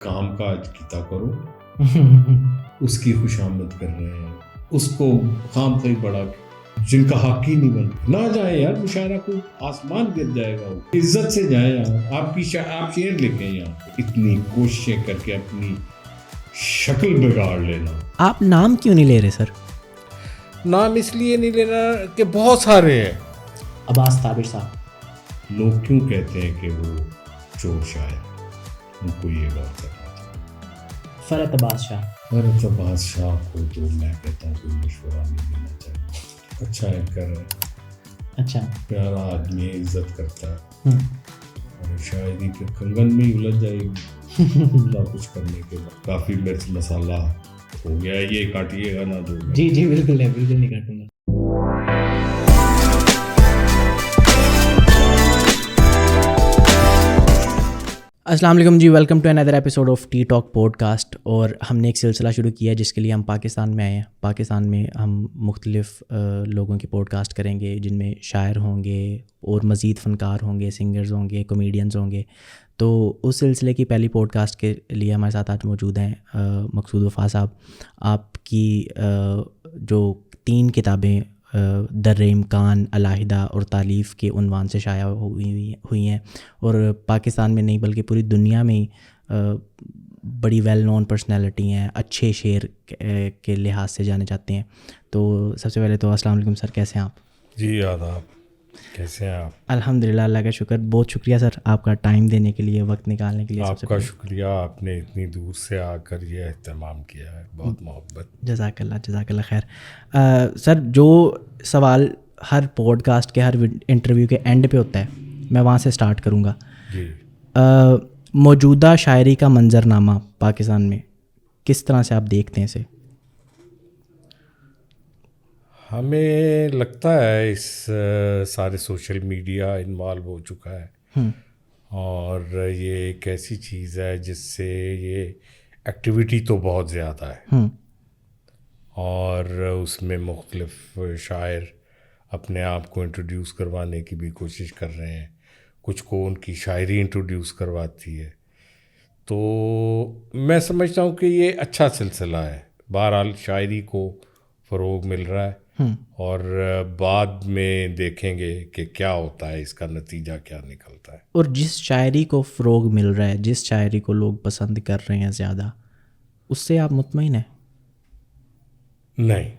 کام کاج کیتا کرو. اس کی خوش آمد کر رہے ہیں, اس کو خام خواہ بڑا جن کا حق ہی نہیں بنتا. نہ جائیں یار, مشاعرہ کو آسمان گر جائے گا. عزت سے جائیں یار. آپ شعر لکھیں یہاں. اتنی کوششیں کر کے اپنی شکل بگاڑ لینا. آپ نام کیوں نہیں لے رہے سر؟ نام اس لیے نہیں لینا کہ بہت سارے ہیں. عباس طابر صاحب. لوگ کیوں کہتے ہیں کہ وہ چور شاعر, ان کو یہ غور کرنا چاہیے. فرحت عباس شاہ. فرحت عباس شاہ کو تو میں کہتا ہوں کوئی مشورہ نہیں دینا چاہیے. اچھا اینکر ہے, اچھا پیارا آدمی ہے, عزت کرتا ہے, اور شاعری کے کنگن میں ہی الجھ جائے گی اللہ کچھ کرنے کے بعد. کافی مرچ مسالہ ہو گیا, یہ کاٹیے گا نا. جی جی بالکل ہے, بالکل نہیں کاٹوں گا. السلام علیکم جی, welcome to another episode of T Talk podcast. اور ہم نے ایک سلسلہ شروع کیا جس کے لیے ہم پاکستان میں آئے ہیں. پاکستان میں ہم مختلف لوگوں کی پوڈ کاسٹ کریں گے, جن میں شاعر ہوں گے اور مزید فنکار ہوں گے, سنگرز ہوں گے, کامیڈینز ہوں گے. تو اس سلسلے کی پہلی پوڈ کاسٹ کے لیے ہمارے ساتھ آج موجود ہیں مقصود وفا صاحب. آپ کی جو 3 کتابیں در امکان, علیحدہ اور تالیف کے عنوان سے شائع ہوئی ہیں, اور پاکستان میں نہیں بلکہ پوری دنیا میں بڑی ویل نون پرسنالٹی ہیں, اچھے شعر کے لحاظ سے جانے جاتے ہیں. تو سب سے پہلے تو السلام علیکم سر, کیسے ہیں آپ؟ جی آداب, کیسے ہیں آپ؟ الحمدللہ, اللہ کا شکر. بہت شکریہ سر آپ کا ٹائم دینے کے لیے, وقت نکالنے کے لیے. آپ کا شکریہ, آپ نے اتنی دور سے آ کر یہ اہتمام کیا ہے, بہت محبت. جزاک اللہ, جزاک اللہ خیر. سر, جو سوال ہر پوڈ کاسٹ کے, ہر انٹرویو کے اینڈ پہ ہوتا ہے, میں وہاں سے سٹارٹ کروں گا. جی. موجودہ شاعری کا منظرنامہ پاکستان میں کس طرح سے آپ دیکھتے ہیں اسے؟ ہمیں لگتا ہے اس سارے سوشل میڈیا انوالو ہو چکا ہے, اور یہ ایک ایسی چیز ہے جس سے یہ ایکٹیویٹی تو بہت زیادہ ہے, اور اس میں مختلف شاعر اپنے آپ کو انٹروڈیوس کروانے کی بھی کوشش کر رہے ہیں. کچھ کو ان کی شاعری انٹروڈیوس کرواتی ہے. تو میں سمجھتا ہوں کہ یہ اچھا سلسلہ ہے. بہرحال شاعری کو فروغ مل رہا ہے, اور بعد میں دیکھیں گے کہ کیا ہوتا ہے, اس کا نتیجہ کیا نکلتا ہے. اور جس شاعری کو فروغ مل رہا ہے, جس شاعری کو لوگ پسند کر رہے ہیں زیادہ, اس سے آپ مطمئن ہیں؟ نہیں,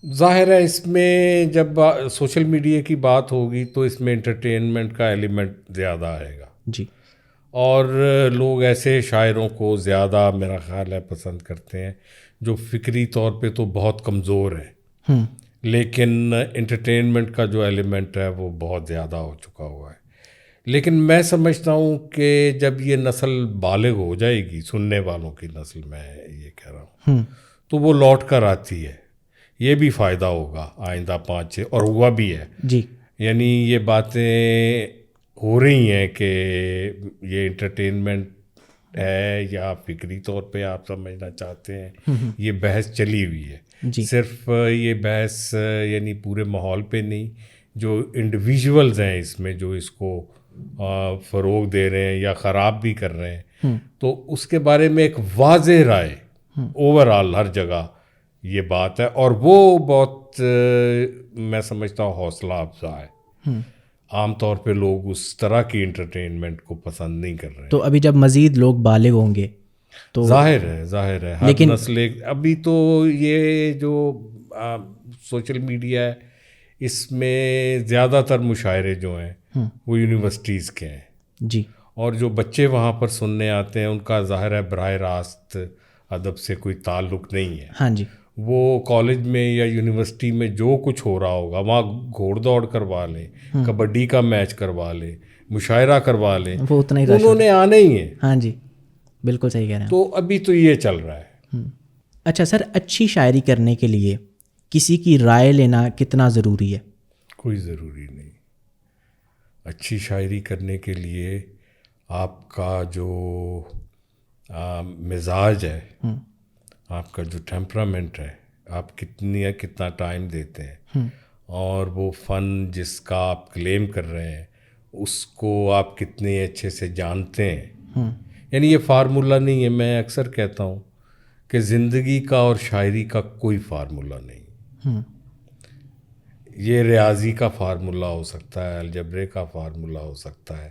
ظاہر ہے اس میں جب سوشل میڈیا کی بات ہوگی تو اس میں انٹرٹینمنٹ کا ایلیمنٹ زیادہ آئے گا. جی. اور لوگ ایسے شاعروں کو زیادہ میرا خیال ہے پسند کرتے ہیں جو فکری طور پہ تو بہت کمزور ہیں, لیکن انٹرٹینمنٹ کا جو ایلیمنٹ ہے وہ بہت زیادہ ہو چکا ہوا ہے. لیکن میں سمجھتا ہوں کہ جب یہ نسل بالغ ہو جائے گی, سننے والوں کی نسل, میں یہ کہہ رہا ہوں, تو وہ لوٹ کر آتی ہے. یہ بھی فائدہ ہوگا آئندہ 5-6, اور ہوا بھی ہے. جی. یعنی یہ باتیں ہو رہی ہیں کہ یہ انٹرٹینمنٹ ہے یا فکری طور پہ آپ سمجھنا چاہتے ہیں, یہ بحث چلی ہوئی ہے. صرف یہ بحث یعنی پورے ماحول پہ نہیں, جو انڈیویژولز ہیں اس میں جو اس کو فروغ دے رہے ہیں یا خراب بھی کر رہے ہیں, تو اس کے بارے میں ایک واضح رائے اوور آل ہر جگہ یہ بات ہے, اور وہ بہت میں سمجھتا ہوں حوصلہ افزا ہے. عام طور پہ لوگ اس طرح کی انٹرٹینمنٹ کو پسند نہیں کر رہے ہیں. تو ابھی جب مزید لوگ بالغ ہوں گے تو ظاہر ہے ہر نسل. ابھی تو یہ جو سوشل میڈیا ہے, اس میں زیادہ تر مشاعرے جو ہیں وہ یونیورسٹیز کے ہیں. جی. اور جو بچے وہاں پر سننے آتے ہیں ان کا ظاہر ہے براہ راست ادب سے کوئی تعلق نہیں ہے. ہاں جی. وہ کالج میں یا یونیورسٹی میں جو کچھ ہو رہا ہوگا وہاں گھوڑ دوڑ کروا لیں, کبڈی کا میچ کروا لیں, مشاعرہ کروا لیں, وہ اتنا ہی انہوں نے آنا ہی ہے. ہاں جی, بالکل صحیح کہہ رہے ہیں. تو ابھی تو یہ چل رہا ہے. اچھا سر, اچھی شاعری کرنے کے لیے کسی کی رائے لینا کتنا ضروری ہے؟ کوئی ضروری نہیں. اچھی شاعری کرنے کے لیے آپ کا جو مزاج ہے, آپ کا جو ٹیمپرامنٹ ہے, آپ کتنا ٹائم دیتے ہیں, اور وہ فن جس کا آپ کلیم کر رہے ہیں اس کو آپ کتنے اچھے سے جانتے ہیں, یعنی یہ فارمولہ نہیں ہے. میں اکثر کہتا ہوں کہ زندگی کا اور شاعری کا کوئی فارمولہ نہیں. یہ ریاضی کا فارمولہ ہو سکتا ہے, الجبرے کا فارمولہ ہو سکتا ہے,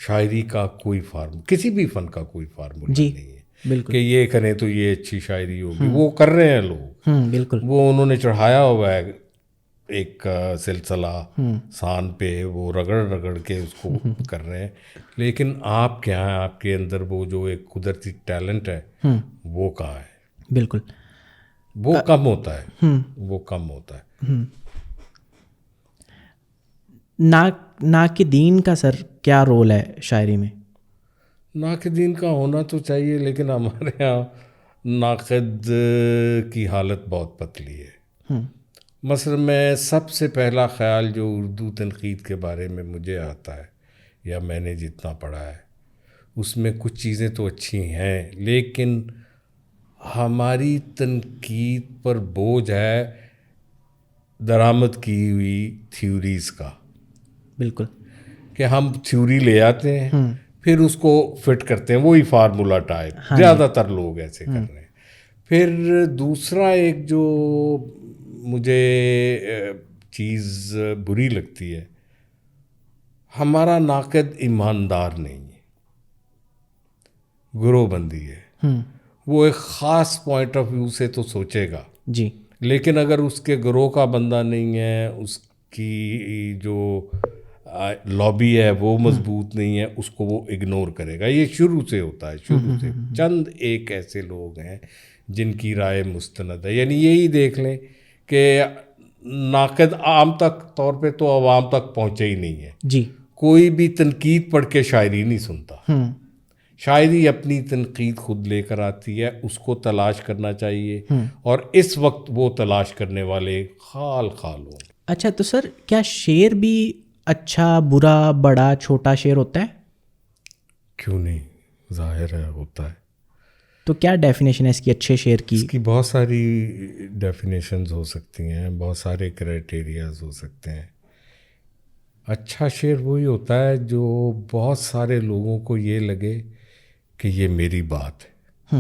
شاعری کا کوئی کسی بھی فن کا کوئی فارمولہ نہیں ہے بالکل کہ یہ کریں تو یہ اچھی شاعری ہوگی. وہ کر رہے ہیں لوگ, بالکل, وہ انہوں نے چڑھایا ہوا ہے ایک سلسلہ سان پہ, وہ رگڑ رگڑ کے اس کو کر رہے ہیں. لیکن آپ کیا ہیں, آپ کے اندر وہ جو ایک قدرتی ٹیلنٹ ہے وہ کہاں ہے؟ بالکل وہ کم ہوتا ہے, وہ کم ہوتا ہے. ناقدین کا سر کیا رول ہے شاعری میں؟ ناقدین کا ہونا تو چاہیے, لیکن ہمارے یہاں ناقد کی حالت بہت پتلی ہے. مثلا میں سب سے پہلا خیال جو اردو تنقید کے بارے میں مجھے آتا ہے یا میں نے جتنا پڑھا ہے, اس میں کچھ چیزیں تو اچھی ہیں, لیکن ہماری تنقید پر بوجھ ہے درآمد کی ہوئی تھیوریز کا. بالکل, کہ ہم تھیوری لے آتے ہیں پھر اس کو فٹ کرتے ہیں, وہی فارمولہ ٹائپ, زیادہ تر لوگ ایسے کر رہے ہیں. پھر دوسرا ایک جو مجھے چیز بری لگتی ہے, ہمارا ناقد ایماندار نہیں ہے, گروہ بندی ہے. وہ ایک خاص پوائنٹ آف ویو سے تو سوچے گا جی, لیکن اگر اس کے گروہ کا بندہ نہیں ہے, اس کی جو لابی ہے وہ مضبوط نہیں ہے, اس کو وہ اگنور کرے گا. یہ شروع سے ہوتا ہے, شروع سے. چند ایک ایسے لوگ ہیں جن کی رائے مستند ہے. یعنی یہی دیکھ لیں کہ ناقد عام تک طور پہ تو عوام تک پہنچے ہی نہیں ہے. جی, کوئی بھی تنقید پڑھ کے شاعری نہیں سنتا. شاعری اپنی تنقید خود لے کر آتی ہے, اس کو تلاش کرنا چاہیے, اور اس وقت وہ تلاش کرنے والے خال خال ہوں. اچھا, تو سر کیا شعر بھی اچھا, برا, بڑا, چھوٹا شعر ہوتا ہے؟ کیوں نہیں, ظاہر ہے ہوتا ہے. تو کیا ڈیفینیشن ہے اس کی اچھے شعر کی؟ اس کی بہت ساری ڈیفینیشنز ہو سکتی ہیں, بہت سارے کرائٹیریاز ہو سکتے ہیں. اچھا شعر وہی ہوتا ہے جو بہت سارے لوگوں کو یہ لگے کہ یہ میری بات ہے.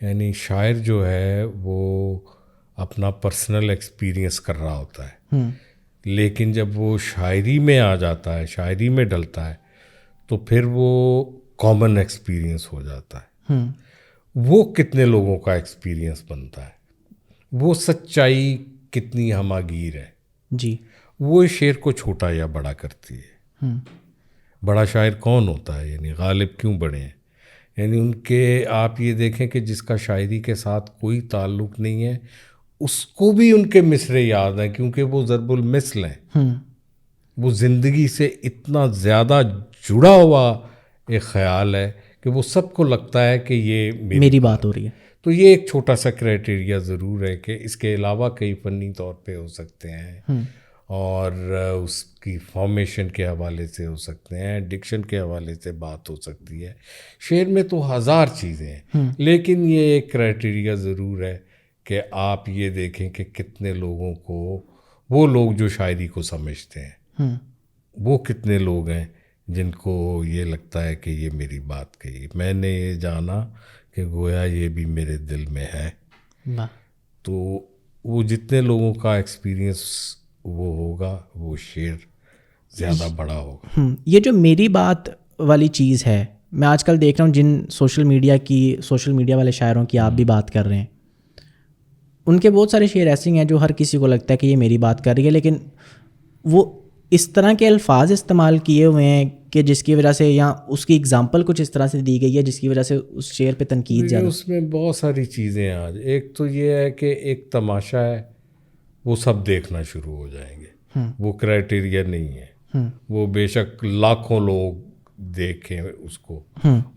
یعنی شاعر جو ہے وہ اپنا پرسنل ایکسپیرینس کر رہا ہوتا ہے, لیکن جب وہ شاعری میں آ جاتا ہے, شاعری میں ڈلتا ہے, تو پھر وہ کامن ایکسپیرینس ہو جاتا ہے. وہ کتنے لوگوں کا ایکسپیرینس بنتا ہے, وہ سچائی کتنی ہماگیر ہے, جی, وہ شعر کو چھوٹا یا بڑا کرتی ہے. بڑا شاعر کون ہوتا ہے, یعنی غالب کیوں بڑے ہیں؟ یعنی ان کے آپ یہ دیکھیں کہ جس کا شاعری کے ساتھ کوئی تعلق نہیں ہے, اس کو بھی ان کے مصرے یاد ہیں, کیونکہ وہ ضرب المثل ہیں. وہ زندگی سے اتنا زیادہ جڑا ہوا ایک خیال ہے کہ وہ سب کو لگتا ہے کہ یہ میری بات ہو رہی ہے. تو یہ ایک چھوٹا سا کرائٹیریا ضرور ہے کہ اس کے علاوہ کئی فنی طور پہ ہو سکتے ہیں, اور اس کی فارمیشن کے حوالے سے ہو سکتے ہیں, ڈکشن کے حوالے سے بات ہو سکتی ہے. شعر میں تو ہزار چیزیں ہیں, لیکن یہ ایک کرائٹیریا ضرور ہے کہ آپ یہ دیکھیں کہ کتنے لوگوں کو, وہ لوگ جو شاعری کو سمجھتے ہیں, وہ کتنے لوگ ہیں جن کو یہ لگتا ہے کہ یہ میری بات کہی, میں نے یہ جانا کہ گویا یہ بھی میرے دل میں ہے. تو وہ جتنے لوگوں کا ایکسپیرینس وہ ہوگا, وہ شعر زیادہ بڑا ہوگا. یہ جو میری بات والی چیز ہے, میں آج کل دیکھ رہا ہوں جن سوشل میڈیا والے شاعروں کی آپ بھی بات کر رہے ہیں, ان کے بہت سارے شعر ایسے ہیں جو ہر کسی کو لگتا ہے کہ یہ میری بات کر رہی ہے, لیکن وہ اس طرح کے الفاظ استعمال کیے ہوئے ہیں کہ جس کی وجہ سے, یا اس کی اگزامپل کچھ اس طرح سے دی گئی ہے جس کی وجہ سے اس شعر پہ تنقید زیادہ. اس میں بہت ساری چیزیں ہیں. آج ایک تو یہ ہے کہ ایک تماشا ہے, وہ سب دیکھنا شروع ہو جائیں گے, وہ کرائٹیریا نہیں ہے. وہ بے شک لاکھوں لوگ دیکھیں اس کو,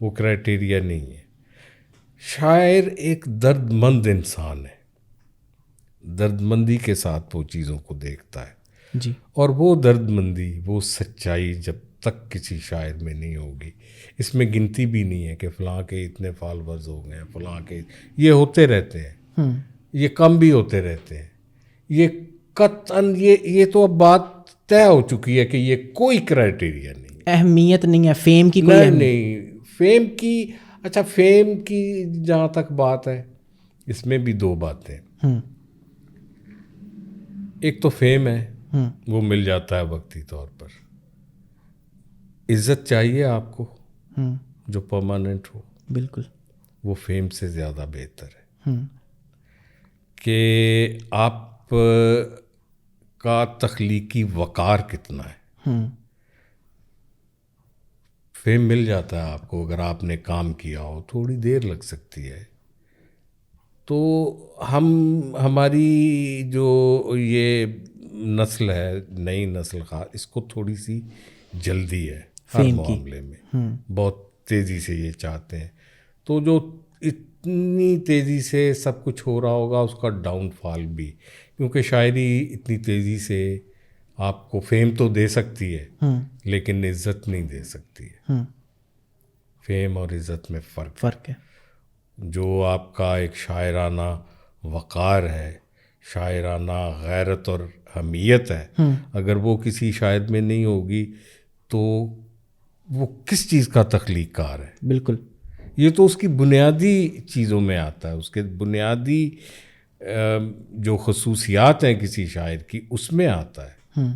وہ کرائٹیریا نہیں ہے. شاعر ایک درد مند انسان ہے, درد مندی کے ساتھ وہ چیزوں کو دیکھتا ہے. جی, اور وہ درد مندی, وہ سچائی جب تک کسی شاعر میں نہیں ہوگی, اس میں گنتی بھی نہیں ہے کہ فلاں کے اتنے فالورز ہو گئے ہیں, فلاں کے, یہ ہوتے رہتے ہیں, یہ کم بھی ہوتے رہتے ہیں. یہ قطعاً یہ تو اب بات طے ہو چکی ہے کہ یہ کوئی کرائٹیریا نہیں. اہمیت نہیں ہے فیم کی کوئی نہیں فیم کی. اچھا فیم کی جہاں تک بات ہے اس میں بھی دو باتیں. ایک تو فیم ہے وہ مل جاتا ہے وقتی طور پر. عزت چاہیے آپ کو جو پرماننٹ ہو. بالکل. وہ فیم سے زیادہ بہتر ہے کہ آپ کا تخلیقی وقار کتنا ہے. فیم مل جاتا ہے آپ کو اگر آپ نے کام کیا ہو, تھوڑی دیر لگ سکتی ہے. تو ہماری جو یہ نسل ہے, نئی نسل خاص, اس کو تھوڑی سی جلدی ہے ہر معاملے میں, بہت تیزی سے یہ چاہتے ہیں. تو جو اتنی تیزی سے سب کچھ ہو رہا ہوگا اس کا ڈاؤن فال بھی, کیونکہ شاعری اتنی تیزی سے آپ کو فیم تو دے سکتی ہے لیکن عزت نہیں دے سکتی ہے. فیم اور عزت میں فرق ہے. جو آپ کا ایک شاعرانہ وقار ہے, شاعرانہ غیرت اور حمیت ہے, اگر وہ کسی شاعر میں نہیں ہوگی تو وہ کس چیز کا تخلیق کار ہے. بالکل. یہ تو اس کی بنیادی چیزوں میں آتا ہے, اس کے بنیادی جو خصوصیات ہیں کسی شاعر کی اس میں آتا ہے.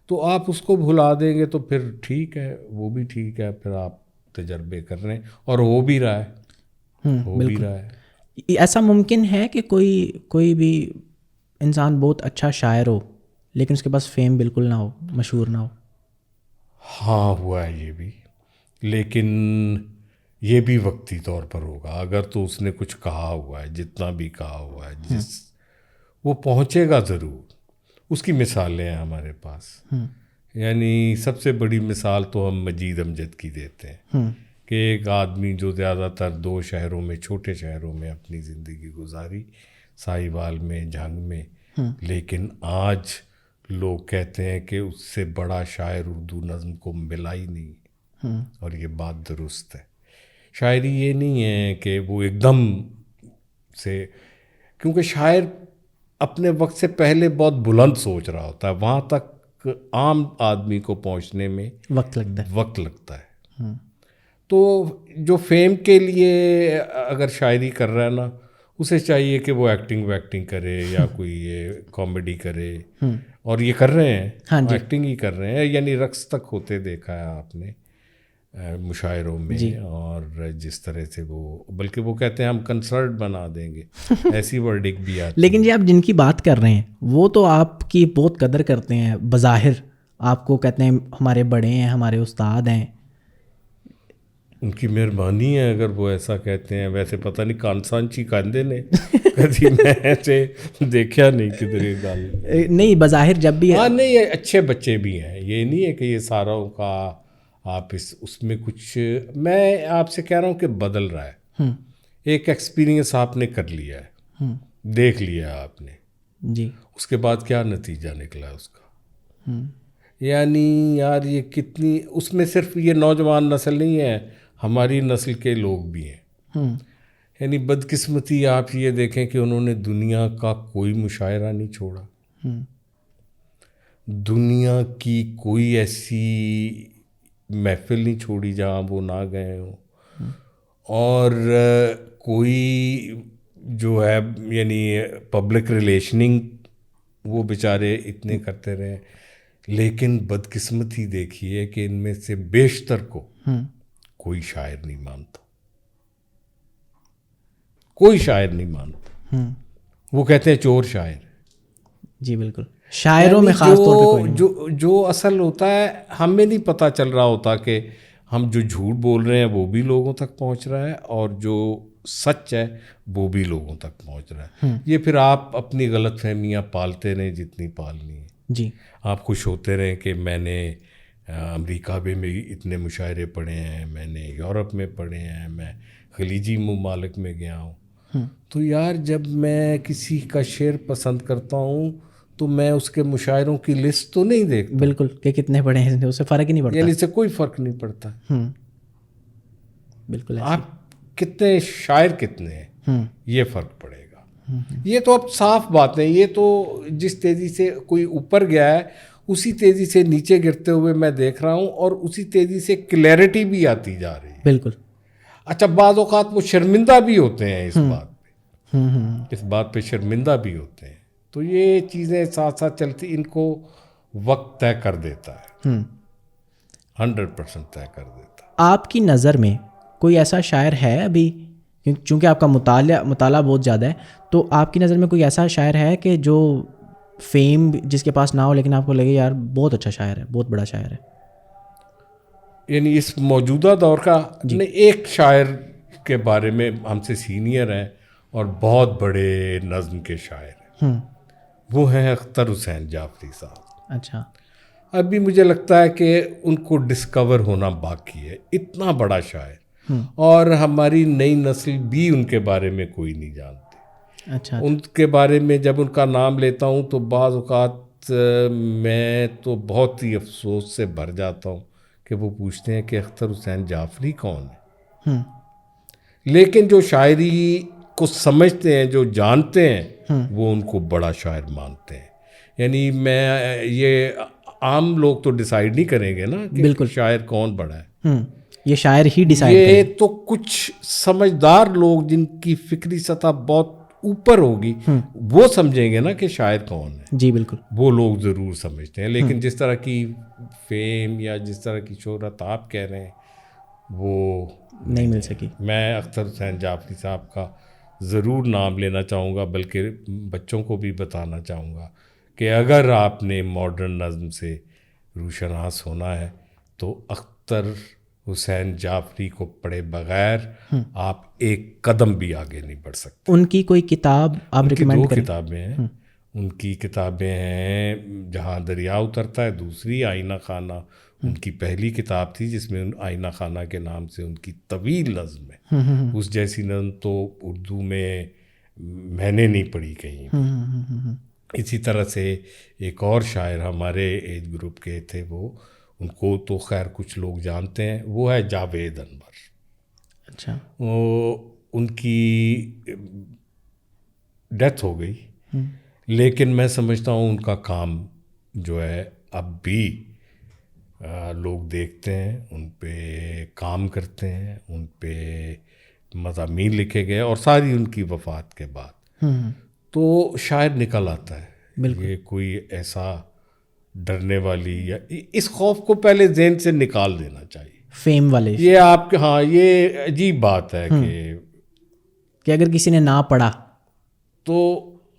تو آپ اس کو بھلا دیں گے تو پھر ٹھیک ہے, وہ بھی ٹھیک ہے, پھر آپ تجربے کر رہے ہیں اور ہو بھی رہا ہے. بالکل. ایسا ممکن ہے کہ کوئی بھی انسان بہت اچھا شاعر ہو لیکن اس کے پاس فیم بالکل نہ ہو, مشہور نہ ہو؟ ہاں ہوا ہے یہ بھی, لیکن یہ بھی وقتی طور پر ہوگا. اگر تو اس نے کچھ کہا ہوا ہے, جتنا بھی کہا ہوا ہے, وہ پہنچے گا ضرور. اس کی مثالیں ہیں ہمارے پاس. یعنی سب سے بڑی مثال تو ہم مجید امجد کی دیتے ہیں کہ ایک آدمی جو زیادہ تر 2 شہروں میں, چھوٹے شہروں میں اپنی زندگی گزاری, ساہیوال میں, جھنگ میں, لیکن آج لوگ کہتے ہیں کہ اس سے بڑا شاعر اردو نظم کو ملا ہی نہیں. اور یہ بات درست ہے. شاعری یہ نہیں ہے کہ وہ ایک دم سے, کیونکہ شاعر اپنے وقت سے پہلے بہت بلند سوچ رہا ہوتا ہے, وہاں تک عام آدمی کو پہنچنے میں وقت لگتا ہے. تو جو فیم کے لیے اگر شاعری کر رہا ہے نا, اسے چاہیے کہ وہ ایکٹنگ کرے یا کوئی یہ کامیڈی کرے, اور یہ کر رہے ہیں, ایکٹنگ ہی کر رہے ہیں. یعنی رقص تک ہوتے دیکھا ہے آپ نے مشاعروں میں, اور جس طرح سے وہ, بلکہ وہ کہتے ہیں ہم کنسرٹ بنا دیں گے, ایسی ورڈنگ بھی آتی. لیکن جی آپ جن کی بات کر رہے ہیں وہ تو آپ کی بہت قدر کرتے ہیں بظاہر, آپ کو کہتے ہیں ہمارے بڑے ہیں, ہمارے استاد ہیں. ان کی مہربانی ہے اگر وہ ایسا کہتے ہیں. ویسے پتہ نہیں کانسانچی کاندے نے کبھی میں ایسے دیکھا نہیں کدھر یہ گال. نہیں بظاہر جب بھی, ہاں نہیں, یہ اچھے بچے بھی ہیں, یہ نہیں ہے کہ یہ ساروں کا آپ اس میں کچھ, میں آپ سے کہہ رہا ہوں کہ بدل رہا ہے. ایک ایکسپیرینس آپ نے کر لیا ہے, دیکھ لیا آپ نے جی, اس کے بعد کیا نتیجہ نکلا اس کا. یعنی یار یہ کتنی, اس میں صرف یہ نوجوان نسل نہیں ہے, ہماری نسل کے لوگ بھی ہیں. یعنی بدقسمتی آپ یہ دیکھیں کہ انہوں نے دنیا کا کوئی مشاعرہ نہیں چھوڑا, دنیا کی کوئی ایسی محفل نہیں چھوڑی جہاں وہ نہ گئے ہوں, اور کوئی جو ہے یعنی پبلک ریلیشننگ وہ بیچارے اتنے کرتے رہے. لیکن بدقسمتی دیکھیے کہ ان میں سے بیشتر کو کوئی شاعر نہیں مانتا, کوئی شاعر نہیں مانتا. وہ کہتے ہیں چور شاعر. جی بالکل, شاعروں میں خاص طور پہ کوئی نہیں. جو اصل ہوتا ہے ہمیں نہیں پتہ چل رہا ہوتا کہ ہم جو جھوٹ بول رہے ہیں وہ بھی لوگوں تک پہنچ رہا ہے, اور جو سچ ہے وہ بھی لوگوں تک پہنچ رہا ہے. یہ پھر آپ اپنی غلط فہمیاں پالتے رہیں جتنی پالنی ہے. جی, آپ خوش ہوتے رہیں کہ میں نے امریکہ میں اتنے مشاعرے پڑھے ہیں, میں نے یورپ میں پڑھے ہیں, میں خلیجی ممالک میں گیا ہوں. تو یار جب میں کسی کا شعر پسند کرتا ہوں تو میں اس کے مشاعروں کی لسٹ تو نہیں دیکھتا. بالکل, کہ کتنے پڑھے ہیں, اس سے فرق ہی نہیں پڑتا. یعنی اس سے کوئی فرق نہیں پڑتا. بالکل, آپ کتنے شاعر کتنے ہیں یہ فرق پڑے گا. یہ تو اب صاف بات ہے. یہ تو جس تیزی سے کوئی اوپر گیا ہے اسی تیزی سے نیچے گرتے ہوئے میں دیکھ رہا ہوں, اور اسی تیزی سے کلیئرٹی بھی آتی جا رہی ہے. بالکل. اچھا, بعض اوقات وہ شرمندہ بھی ہوتے ہیں اس بات پہ, اس بات پہ شرمندہ بھی ہوتے ہیں. تو یہ چیزیں ساتھ ساتھ چلتی, ان کو وقت طے کر دیتا ہے, 100% طے کر دیتا ہے. آپ کی نظر میں کوئی ایسا شاعر ہے ابھی, چونکہ آپ کا مطالعہ بہت زیادہ ہے, تو آپ کی نظر میں کوئی ایسا شاعر ہے کہ جو فیم جس کے پاس نہ ہو لیکن آپ کو لگے یار بہت اچھا شاعر ہے, بہت بڑا شاعر ہے؟ یعنی اس موجودہ دور کا ایک شاعر کے بارے میں, ہم سے سینئر ہیں اور بہت بڑے نظم کے شاعر ہیں, وہ ہیں اختر حسین جعفری صاحب. اچھا. ابھی مجھے لگتا ہے کہ ان کو ڈسکور ہونا باقی ہے, اتنا بڑا شاعر, اور ہماری نئی نسل بھی ان کے بارے میں کوئی نہیں جانتی. اچھا. ان کے بارے میں جب ان کا نام لیتا ہوں تو بعض اوقات میں تو بہت ہی افسوس سے بھر جاتا ہوں کہ وہ پوچھتے ہیں کہ اختر حسین جعفری کون ہے. لیکن جو شاعری کو سمجھتے ہیں, جو جانتے ہیں, وہ ان کو بڑا شاعر مانتے ہیں. یعنی میں یہ عام لوگ تو ڈیسائیڈ نہیں کریں گے نا کہ شاعر کون بڑا ہے, یہ شاعر ہی ڈیسائیڈ کریں. یہ تو کچھ سمجھدار لوگ جن کی فکری سطح بہت اوپر ہوگی وہ سمجھیں گے نا کہ شاعر کون ہے. جی بالکل, وہ لوگ ضرور سمجھتے ہیں, لیکن جس طرح کی فیم یا جس طرح کی شہرت آپ کہہ رہے ہیں وہ نہیں مل سکی. میں اختر حسین جعفری صاحب کا ضرور نام لینا چاہوں گا, بلکہ بچوں کو بھی بتانا چاہوں گا کہ اگر آپ نے ماڈرن نظم سے روشناس ہونا ہے تو اختر حسین جعفری کو پڑھے بغیر آپ ایک قدم بھی آگے نہیں بڑھ سکتے. ان کی کوئی کتاب آپ ریکمینڈ کریں؟ 2 کتابیں ہیں ان کی. کتابیں ہیں جہاں دریا اترتا ہے, دوسری آئینہ خانہ. ان کی پہلی کتاب تھی جس میں آئینہ خانہ کے نام سے ان کی طویل نظم ہے. اس جیسی نظم تو اردو میں نے نہیں پڑھی کہیں. اسی طرح سے ایک اور شاعر ہمارے ایج گروپ کے تھے, وہ ان کو تو خیر کچھ لوگ جانتے ہیں, وہ ہے جاوید انور. اچھا. وہ ان کی ڈیتھ ہو گئی, لیکن میں سمجھتا ہوں ان کا کام جو ہے اب بھی لوگ دیکھتے ہیں, ان پہ کام کرتے ہیں, ان پہ مضامین لکھے گئے, اور ساری ان کی وفات کے بعد تو شاعر نکل آتا ہے. یہ کوئی ایسا ڈرنے والی یا اس خوف کو پہلے ذہن سے نکال دینا چاہیے, فیم والے. یہ آپ کے, ہاں یہ عجیب بات ہے کہ اگر کسی نے نہ پڑھا تو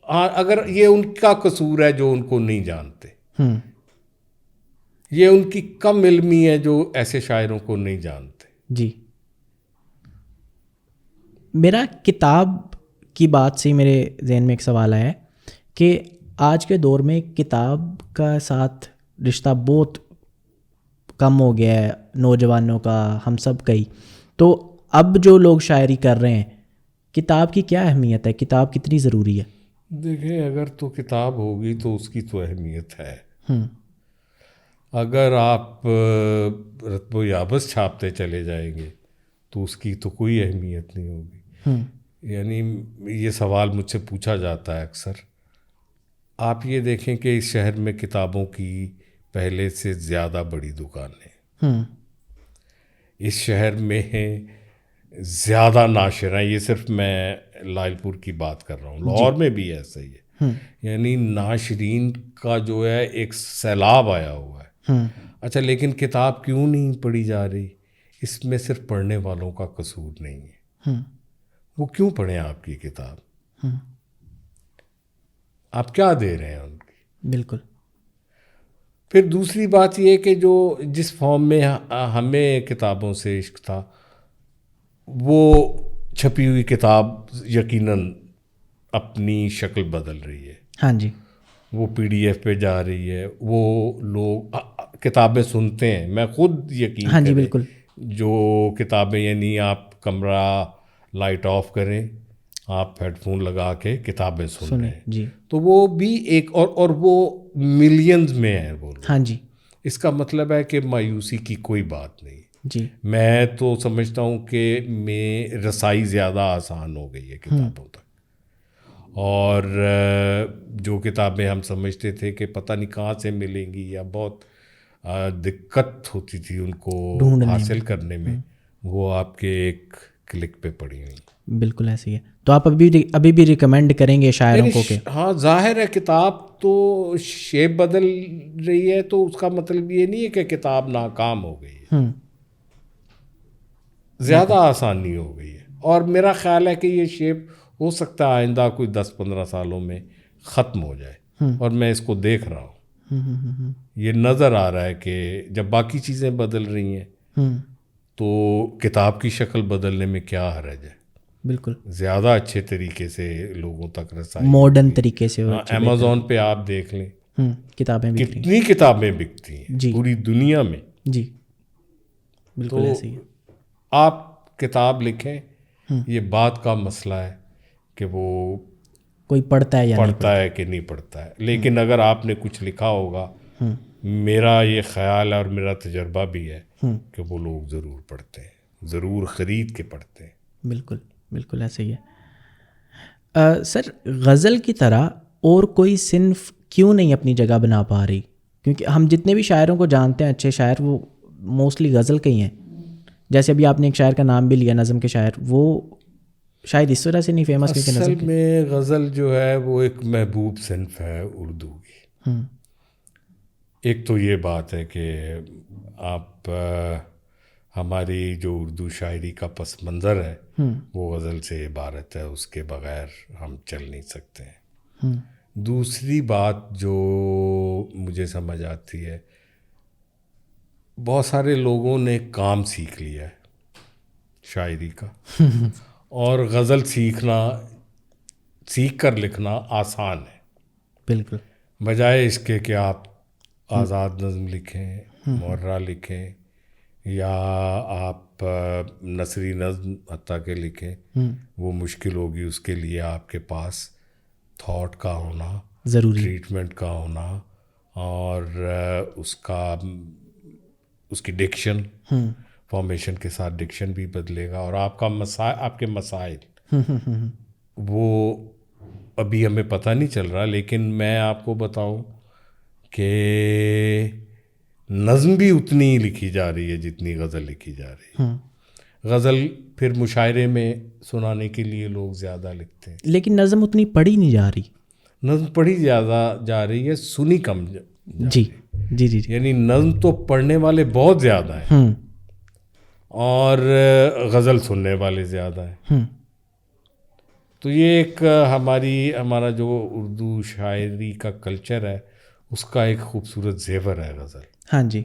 اگر یہ ان کا قصور ہے جو ان کو نہیں جانتے, یہ ان کی کم علمی ہے جو ایسے شاعروں کو نہیں جانتے. جی. میرا کتاب کی بات سے میرے ذہن میں ایک سوال آیا ہے کہ آج کے دور میں کتاب کا ساتھ رشتہ بہت کم ہو گیا ہے نوجوانوں کا, ہم سب کا ہی. تو اب جو لوگ شاعری کر رہے ہیں, کتاب کی کیا اہمیت ہے, کتاب کتنی ضروری ہے؟ دیکھیں, اگر تو کتاب ہوگی تو اس کی تو اہمیت ہے. اگر آپ رتب و یابس چھاپتے چلے جائیں گے تو اس کی تو کوئی اہمیت نہیں ہوگی. یعنی یہ سوال مجھ سے پوچھا جاتا ہے اکثر. آپ یہ دیکھیں کہ اس شہر میں کتابوں کی پہلے سے زیادہ بڑی دکانیں, اس شہر میں زیادہ ناشر ہیں. یہ صرف میں لائل پور کی بات کر رہا ہوں, لاہور میں بھی ایسا ہی ہے. یعنی ناشرین کا جو ہے ایک سیلاب آیا ہوا ہے. اچھا, لیکن کتاب کیوں نہیں پڑھی جا رہی؟ اس میں صرف پڑھنے والوں کا قصور نہیں ہے. وہ کیوں پڑھیں آپ کی کتاب؟ آپ کیا دے رہے ہیں ان کی؟ بالکل. پھر دوسری بات یہ کہ جو جس فارم میں ہمیں کتابوں سے عشق تھا, وہ چھپی ہوئی کتاب یقیناً اپنی شکل بدل رہی ہے. ہاں جی. وہ PDF پہ جا رہی ہے, وہ لوگ کتابیں سنتے ہیں. میں خود یقین ہاں جی کریں, بالکل. جو کتابیں, یعنی آپ کمرہ لائٹ آف کریں, آپ ہیڈ فون لگا کے کتابیں سن رہے ہیں, جی, تو وہ بھی ایک اور وہ ملینز میں ہیں وہ لوگ. ہاں جی. اس کا مطلب ہے کہ مایوسی کی کوئی بات نہیں. جی. میں تو سمجھتا ہوں کہ میں رسائی زیادہ آسان ہو گئی ہے کتابوں تک, اور جو کتابیں ہم سمجھتے تھے کہ پتہ نہیں کہاں سے ملیں گی یا بہت دقت ہوتی تھی ان کو حاصل کرنے میں، وہ آپ کے ایک کلک پہ پڑی ہوئی. بالکل ایسے ہی ہے. تو آپ ابھی بھی ریکمینڈ کریں گے شاعروں کو کہ ہاں ظاہر ہے کتاب تو شیپ بدل رہی ہے، تو اس کا مطلب یہ نہیں ہے کہ کتاب ناکام ہو گئی ہے، زیادہ آسانی ہو گئی ہے. اور میرا خیال ہے کہ یہ شیپ ہو سکتا ہے آئندہ کوئی 10-15 سالوں میں ختم ہو جائے، اور میں اس کو دیکھ رہا ہوں. یہ نظر آ رہا ہے کہ جب باقی چیزیں بدل رہی ہیں تو کتاب کی شکل بدلنے میں کیا حرج ہے. بالکل زیادہ اچھے طریقے سے لوگوں تک رسائی، ماڈرن طریقے سے. امیزون پہ آپ دیکھ لیں کتابیں بھی کتنی کتابیں بکتی ہیں پوری دنیا میں. جی بالکل ایسے ہی ہے. آپ کتاب لکھیں، یہ بات کا مسئلہ ہے کہ وہ کوئی پڑھتا ہے یا نہیں پڑھتا ہے کہ نہیں پڑھتا ہے. لیکن اگر آپ نے کچھ لکھا ہوگا، میرا یہ خیال ہے اور میرا تجربہ بھی ہے کہ وہ لوگ ضرور پڑھتے ہیں، ضرور خرید کے پڑھتے ہیں. بالکل بالکل ایسے ہی ہے. سر غزل کی طرح اور کوئی صنف کیوں نہیں اپنی جگہ بنا پا رہی؟ کیونکہ ہم جتنے بھی شاعروں کو جانتے ہیں اچھے شاعر، وہ موسٹلی غزل کے ہی ہیں. جیسے ابھی آپ نے ایک شاعر کا نام بھی لیا، نظم کے شاعر، وہ شاید اس وجہ سے نہیں فیمس کیونکہ اصل میں غزل جو ہے وہ ایک محبوب صنف ہے اردو کی. ایک تو یہ بات ہے کہ آپ ہماری جو اردو شاعری کا پس منظر ہے وہ غزل سے عبارت ہے، اس کے بغیر ہم چل نہیں سکتے ہیں. دوسری بات جو مجھے سمجھ آتی ہے، بہت سارے لوگوں نے کام سیکھ لیا ہے شاعری کا، اور غزل سیکھ کر لکھنا آسان ہے. بالکل بجائے اس کے کہ آپ آزاد نظم لکھیں، محرہ لکھیں، یا آپ نثری نظم حتیٰ کہ لکھیں، وہ مشکل ہوگی. اس کے لیے آپ کے پاس تھاٹ کا ہونا ضروری، ٹریٹمنٹ کا ہونا، اور اس کی ڈکشن فارمیشن کے ساتھ ڈکشن بھی بدلے گا، اور آپ کے مسائل وہ ابھی ہمیں پتہ نہیں چل رہا. لیکن میں آپ کو بتاؤں کہ نظم بھی اتنی ہی لکھی جا رہی ہے جتنی غزل لکھی جا رہی ہے. غزل پھر مشاعرے میں سنانے کے لیے لوگ زیادہ لکھتے ہیں، لیکن نظم اتنی پڑھی نہیں جا رہی. نظم پڑھی زیادہ جا رہی ہے، سنی کم جی جی جی جی. یعنی نظم تو پڑھنے والے بہت زیادہ ہیں اور غزل سننے والے زیادہ ہیں. تو یہ ایک ہمارا جو اردو شاعری کا کلچر ہے، اس کا ایک خوبصورت زیور ہے غزل. ہاں جی،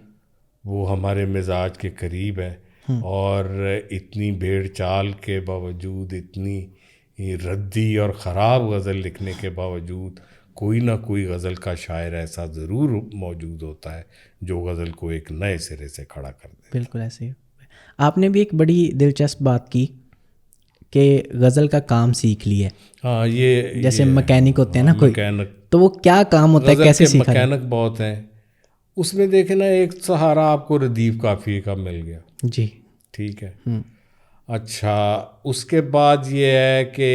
وہ ہمارے مزاج کے قریب ہے، اور اتنی بھیڑ چال کے باوجود، اتنی ردی اور خراب غزل لکھنے کے باوجود، کوئی نہ کوئی غزل کا شاعر ایسا ضرور موجود ہوتا ہے جو غزل کو ایک نئے سرے سے کھڑا کر دے. بالکل ایسے ہی. آپ نے بھی ایک بڑی دلچسپ بات کی کہ غزل کا کام سیکھ لی ہے. ہاں، یہ جیسے مکینک ہوتے ہیں نا کوئی، مکینک، تو وہ کیا کام ہوتا ہے، کیسے سیکھا؟ مکینک بہت ہیں اس میں. دیکھیں نا، ایک سہارا آپ کو ردیف قافیے کا مل گیا، جی ٹھیک ہے. اچھا، اس کے بعد یہ ہے کہ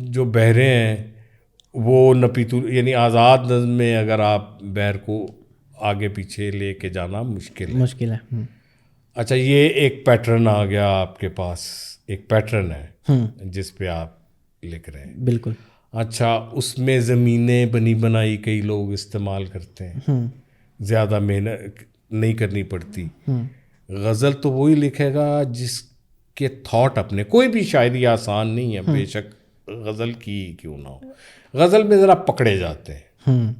جو بحریں ہیں وہ نپیتو، یعنی آزاد نظم میں اگر آپ بحر کو آگے پیچھے لے کے جانا مشکل ہے. اچھا، یہ ایک پیٹرن آ گیا آپ کے پاس، ایک پیٹرن ہے جس پہ آپ لکھ رہے ہیں. بالکل. اچھا، اس میں زمینیں بنی بنائی کئی لوگ استعمال کرتے ہیں، زیادہ محنت نہیں کرنی پڑتی. غزل تو وہی لکھے گا جس کے تھاٹ اپنے. کوئی بھی شاعری آسان نہیں ہے، بے شک غزل کی کیوں نہ ہو. غزل میں ذرا پکڑے جاتے ہیں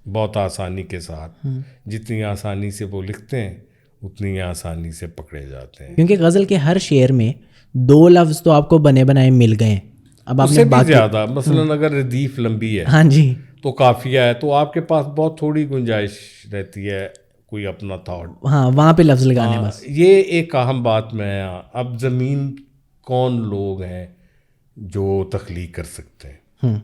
بہت آسانی کے ساتھ. جتنی آسانی سے وہ لکھتے ہیں اتنی آسانی سے پکڑے جاتے ہیں، کیونکہ غزل کے ہر شعر میں 2 لفظ تو آپ کو بنے بنائے مل گئے ہیں. اب آپ اس سے بھی زیادہ. مثلاً اگر ردیف لمبی ہے، ہاں جی، تو قافیہ ہے، تو آپ کے پاس بہت تھوڑی گنجائش رہتی ہے کوئی اپنا تھاٹ. ہاں، وہاں پہ لفظ لگانے بس. یہ ایک اہم بات میں. اب زمین کون لوگ ہیں جو تخلیق کر سکتے ہیں؟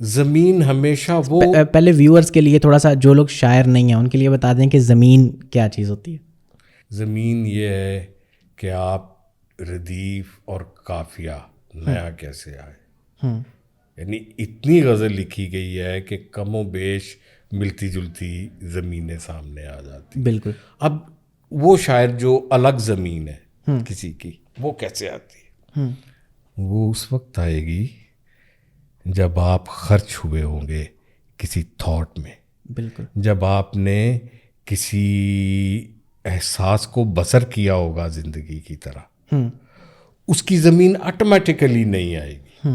زمین ہمیشہ وہ. پہلے ویورز کے لیے تھوڑا سا، جو لوگ شاعر نہیں ہیں ان کے لیے بتا دیں کہ زمین کیا چیز ہوتی ہے. زمین یہ ہے کہ آپ ردیف اور قافیہ نیا کیسے آئے. یعنی اتنی غزل لکھی گئی ہے کہ کم و بیش ملتی جلتی زمینیں سامنے آ جاتی. بالکل. اب وہ شاعر جو الگ زمین ہے کسی کی, وہ کیسے آتی ہے؟ وہ اس وقت آئے گی جب آپ خرچ ہوئے ہوں گے کسی تھاٹ میں. بالکل. جب آپ نے کسی احساس کو بسر کیا ہوگا زندگی کی طرح, اس کی زمین آٹومیٹیکلی نہیں آئے گی.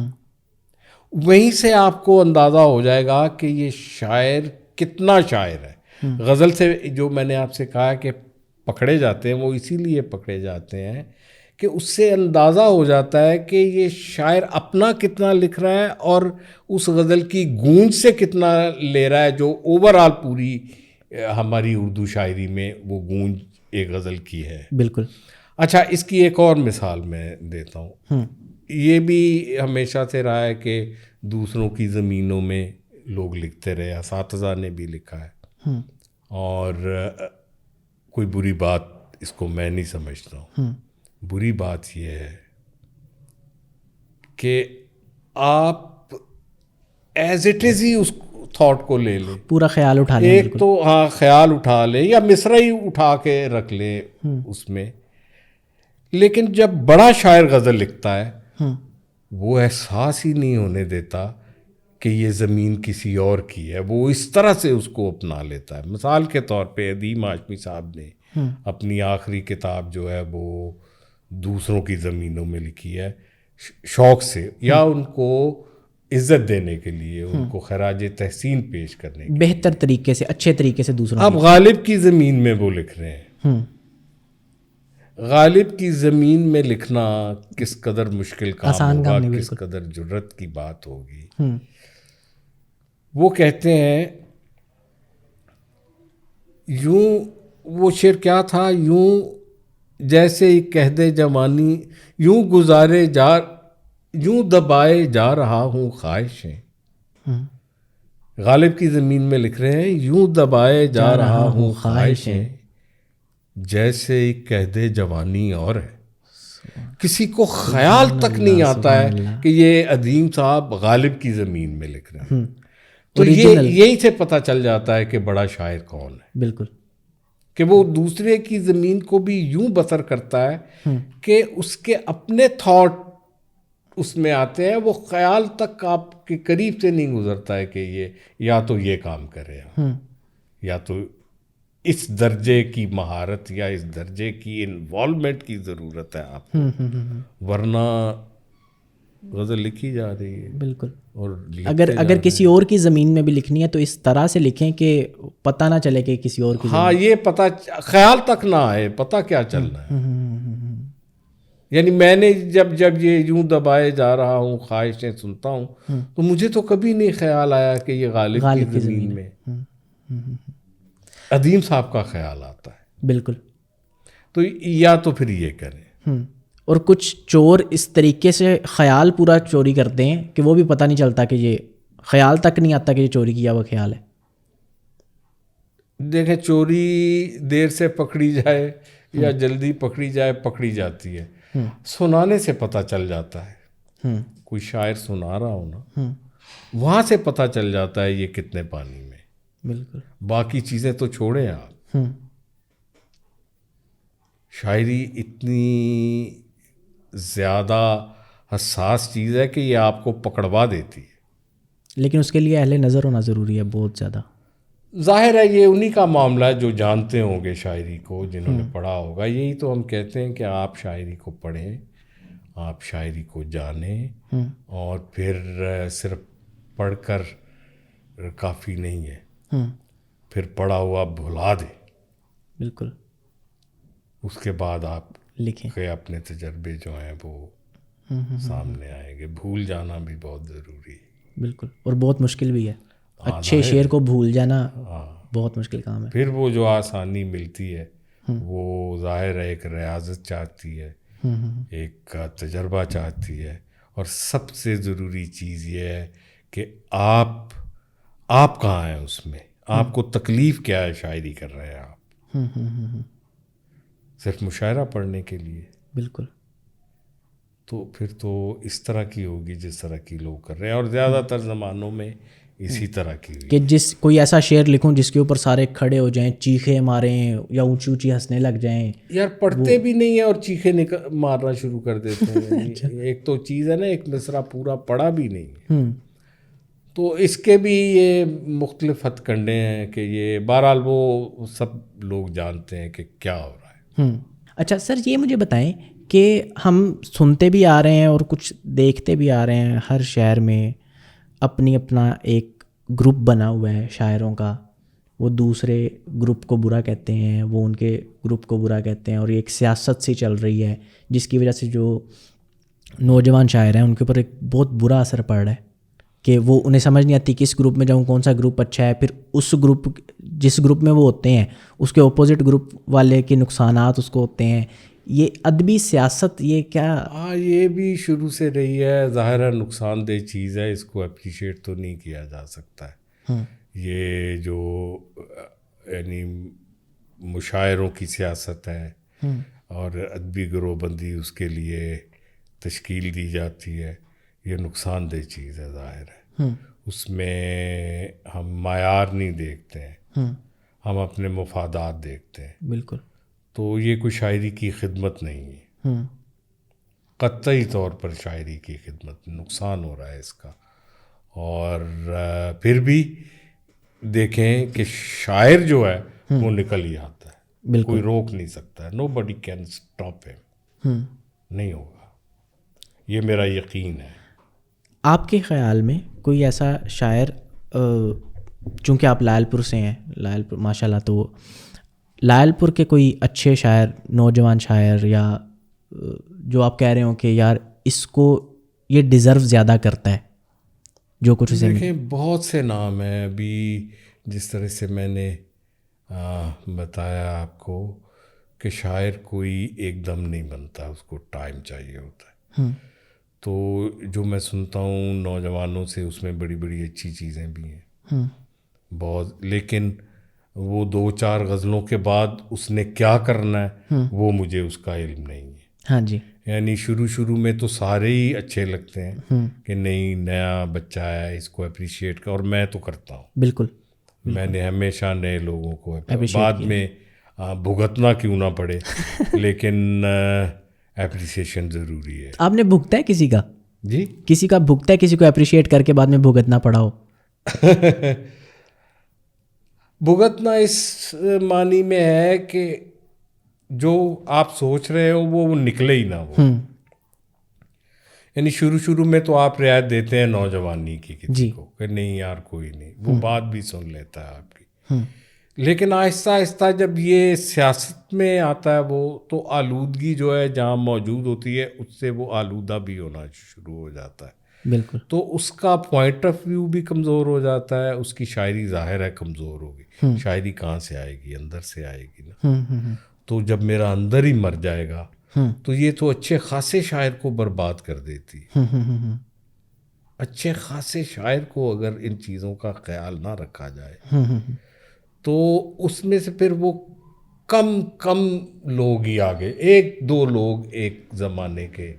وہیں سے آپ کو اندازہ ہو جائے گا کہ یہ شاعر کتنا شاعر ہے. غزل سے جو میں نے آپ سے کہا کہ پکڑے جاتے ہیں, وہ اسی لیے پکڑے جاتے ہیں کہ اس سے اندازہ ہو جاتا ہے کہ یہ شاعر اپنا کتنا لکھ رہا ہے اور اس غزل کی گونج سے کتنا لے رہا ہے, جو اوور آل پوری ہماری اردو شاعری میں وہ گونج ایک غزل کی ہے. بالکل. اچھا, اس کی ایک اور مثال میں دیتا ہوں. یہ بھی ہمیشہ سے رہا ہے کہ دوسروں کی زمینوں میں لوگ لکھتے رہے, اساتذہ نے بھی لکھا ہے, اور کوئی بری بات اس کو میں نہیں سمجھتا ہوں. بری بات یہ ہے کہ آپ ایز اٹ از ہی اس تھاٹ کو لے لیں, پورا خیال اٹھا لیں. ایک تو ہاں خیال اٹھا لیں یا مصرع ہی اٹھا کے رکھ لیں اس میں. لیکن جب بڑا شاعر غزل لکھتا ہے وہ احساس ہی نہیں ہونے دیتا کہ یہ زمین کسی اور کی ہے, وہ اس طرح سے اس کو اپنا لیتا ہے. مثال کے طور پہ ادیم ہاشمی صاحب نے اپنی آخری کتاب جو ہے وہ دوسروں کی زمینوں میں لکھی ہے, شوق سے یا ان کو عزت دینے کے لیے, ان کو خراج تحسین پیش کرنے کے لیے, بہتر طریقے سے, اچھے طریقے سے دوسروں. اب غالب کی زمین میں وہ لکھ رہے ہیں. غالب کی زمین میں لکھنا کس قدر مشکل کام ہوگا, کس قدر جرت کی بات ہوگی. وہ کہتے ہیں یوں, وہ شعر کیا تھا, یوں جیسے ایک کہدے جوانی, یوں گزارے جا, یوں دبائے جا رہا ہوں خواہشیں. غالب کی زمین میں لکھ رہے ہیں یوں دبائے جا رہا ہوں خواہشیں, جیسے ایک کہدے جوانی اور ہے. کسی کو خیال تک نہیں آتا ہے کہ یہ ادیم صاحب غالب کی زمین میں لکھ رہے ہیں. تو یہی سے پتہ چل جاتا ہے کہ بڑا شاعر کون ہے. بالکل. کہ وہ دوسرے کی زمین کو بھی یوں بسر کرتا ہے کہ اس کے اپنے تھاٹ اس میں آتے ہیں, وہ خیال تک آپ کے قریب سے نہیں گزرتا ہے کہ یہ یا تو یہ کام کرے, یا تو اس درجے کی مہارت یا اس درجے کی انوالومنٹ کی ضرورت ہے آپ کو, ورنہ غزل لکھی جا رہی ہے. بالکل. اور اگر کسی اور کی زمین میں بھی لکھنی ہے تو اس طرح سے لکھیں کہ پتہ نہ چلے کہ کسی اور کی. ہاں, یہ پتہ خیال تک نہ آئے پتہ کیا چل رہا ہے. یعنی میں نے جب یہ یوں دبائے جا رہا ہوں خواہشیں سنتا ہوں تو مجھے تو کبھی نہیں خیال آیا کہ یہ غالب کی زمین میں. ادیم صاحب کا خیال آتا ہے. بالکل. تو یا تو پھر یہ کریں. اور کچھ چور اس طریقے سے خیال پورا چوری کرتے ہیں کہ وہ بھی پتہ نہیں چلتا کہ یہ خیال تک نہیں آتا کہ یہ چوری کیا ہوا خیال ہے. دیکھیں, چوری دیر سے پکڑی جائے یا جلدی پکڑی جائے, پکڑی جاتی ہے. سنانے سے پتہ چل جاتا ہے. کوئی شاعر سنا رہا ہو نا, وہاں سے پتہ چل جاتا ہے یہ کتنے پانی میں. بالکل. باقی چیزیں تو چھوڑیں آپ. شاعری اتنی زیادہ حساس چیز ہے کہ یہ آپ کو پکڑوا دیتی ہے. لیکن اس کے لیے اہل نظر ہونا ضروری ہے بہت زیادہ. ظاہر ہے یہ انہی کا معاملہ ہے جو جانتے ہوں گے شاعری کو, جنہوں نے پڑھا ہوگا. یہی تو ہم کہتے ہیں کہ آپ شاعری کو پڑھیں, آپ شاعری کو جانیں, اور پھر صرف پڑھ کر کافی نہیں ہے, پھر پڑھا ہوا بھلا دیں. بالکل. اس کے بعد آپ لکھیں کہ اپنے تجربے جو ہیں وہ سامنے آئیں گے. بھول جانا بھی بہت ضروری ہے. بالکل. اور بہت مشکل بھی ہے. اچھے شعر کو بھول جانا بہت مشکل کام ہے. پھر وہ جو آسانی ملتی ہے وہ ظاہر ہے ایک ریاضت چاہتی ہے, ایک تجربہ چاہتی ہے, اور سب سے ضروری چیز یہ ہے کہ آپ کہاں ہیں اس میں, آپ کو تکلیف کیا ہے شاعری کر رہے ہیں آپ. صرف مشاعرہ پڑھنے کے لیے. بالکل. تو پھر تو اس طرح کی ہوگی جس طرح کی لوگ کر رہے ہیں، اور زیادہ تر زمانوں میں اسی طرح کی ہوئی. کہ کوئی ایسا شعر لکھوں جس کے اوپر سارے کھڑے ہو جائیں، چیخیں ماریں یا اونچی اونچی ہنسنے لگ جائیں. یار پڑھتے بھی نہیں ہیں اور چیخیں مارنا شروع کر دیتے ہیں. ایک تو چیز ہے نا، ایک مصرع پورا پڑھا بھی نہیں ہے. تو اس کے بھی یہ مختلف ہتھ کنڈے ہیں کہ یہ بہرحال وہ سب لوگ جانتے ہیں کہ کیا ہو رہا ہے. اچھا سر، یہ مجھے بتائیں کہ ہم سنتے بھی آ رہے ہیں اور کچھ دیکھتے بھی آ رہے ہیں، ہر شہر میں اپنا ایک گروپ بنا ہوا ہے شاعروں کا. وہ دوسرے گروپ کو برا کہتے ہیں، وہ ان کے گروپ کو برا کہتے ہیں، اور یہ ایک سیاست سی چل رہی ہے جس کی وجہ سے جو نوجوان شاعر ہیں ان کے اوپر ایک بہت برا اثر پڑ رہا ہے کہ وہ انہیں سمجھ نہیں آتی کس گروپ میں جاؤں، کون سا گروپ اچھا ہے. پھر اس گروپ جس گروپ میں وہ ہوتے ہیں اس کے اپوزٹ گروپ والے کے نقصانات اس کو ہوتے ہیں. یہ ادبی سیاست یہ کیا؟ ہاں، یہ بھی شروع سے رہی ہے. ظاہر ہے نقصان دہ چیز ہے، اس کو اپریشیٹ تو نہیں کیا جا سکتا ہے. یہ جو یعنی مشاعروں کی سیاست ہے اور ادبی گروہ بندی اس کے لیے تشکیل دی جاتی ہے، یہ نقصان دہ چیز ہے. ظاہر ہے اس میں ہم معیار نہیں دیکھتے ہیں، ہم اپنے مفادات دیکھتے ہیں. بالکل. تو یہ کوئی شاعری کی خدمت نہیں ہے، قطعی طور پر شاعری کی خدمت. نقصان ہو رہا ہے اس کا. اور پھر بھی دیکھیں کہ شاعر جو ہے وہ نکل ہی آتا ہے، کوئی روک نہیں سکتا ہے. نو بڈی کین اسٹاپ ہم. نہیں ہوگا، یہ میرا یقین ہے. آپ کے خیال میں کوئی ایسا شاعر، چونکہ آپ لائل پور سے ہیں، لائل پور ماشاء اللہ، تو لائل پور کے کوئی اچھے شاعر، نوجوان شاعر، یا جو آپ کہہ رہے ہوں کہ یار اس کو یہ ڈیزرو زیادہ کرتا ہے جو کچھ اسے؟ دیکھیں بہت سے نام ہیں. ابھی جس طرح سے میں نے بتایا آپ کو کہ شاعر کوئی ایک دم نہیں بنتا، اس کو ٹائم چاہیے ہوتا ہے. تو جو میں سنتا ہوں نوجوانوں سے، اس میں بڑی بڑی اچھی چیزیں بھی ہیں بہت، لیکن وہ 2-4 غزلوں کے بعد اس نے کیا کرنا ہے وہ مجھے اس کا علم نہیں ہے. ہاں جی. یعنی شروع میں تو سارے ہی اچھے لگتے ہیں کہ نہیں نیا بچہ ہے، اس کو اپریشیٹ کر، اور میں تو کرتا ہوں. بالکل. میں نے ہمیشہ نئے لوگوں کو بعد میں بھگتنا کیوں نہ پڑے لیکن اپریسیشن ضروری ہے. آپ نے بھگتا ہے کسی کا؟ جی، کسی کا بھگتا ہے، کسی کو اپریشیٹ کر کے بعد میں بھگتنا پڑا ہو؟ بھگتنا اس معنی میں ہے کہ جو آپ سوچ رہے ہو وہ نکلے ہی نہ وہ. یعنی شروع میں تو آپ رعایت دیتے ہیں نوجوانی کی کسی کو کہ نہیں یار کوئی نہیں، وہ بات بھی سن لیتا ہے آپ کی. لیکن آہستہ آہستہ جب یہ سیاست میں آتا ہے وہ، تو آلودگی جو ہے جہاں موجود ہوتی ہے اس سے وہ آلودہ بھی ہونا شروع ہو جاتا ہے. بالکل. تو اس کا پوائنٹ آف ویو بھی کمزور ہو جاتا ہے، اس کی شاعری ظاہر ہے کمزور ہوگی. شاعری کہاں سے آئے گی؟ اندر سے آئے گی نا. تو جب میرا اندر ہی مر جائے گا تو یہ تو اچھے خاصے شاعر کو برباد کر دیتی. اچھے خاصے شاعر کو اگر ان چیزوں کا خیال نہ رکھا جائے تو اس میں سے پھر وہ کم لوگ ہی آگے، 1-2 لوگ ایک زمانے کے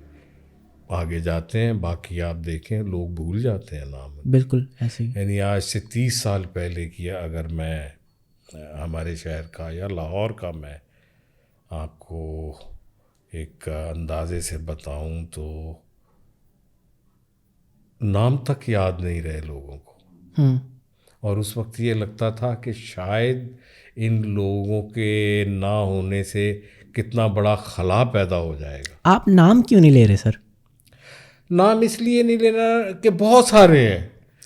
آگے جاتے ہیں، باقی آپ دیکھیں لوگ بھول جاتے ہیں نام. بالکل ایسے ہی. یعنی آج سے 30 سال پہلے کیا اگر میں ہمارے شہر کا یا لاہور کا میں آپ کو ایک اندازے سے بتاؤں تو نام تک یاد نہیں رہے لوگوں کو. اور اس وقت یہ لگتا تھا کہ شاید ان لوگوں کے نہ ہونے سے کتنا بڑا خلا پیدا ہو جائے گا. آپ نام کیوں نہیں لے رہے سر؟ نام اس لیے نہیں لینا کہ بہت سارے ہیں.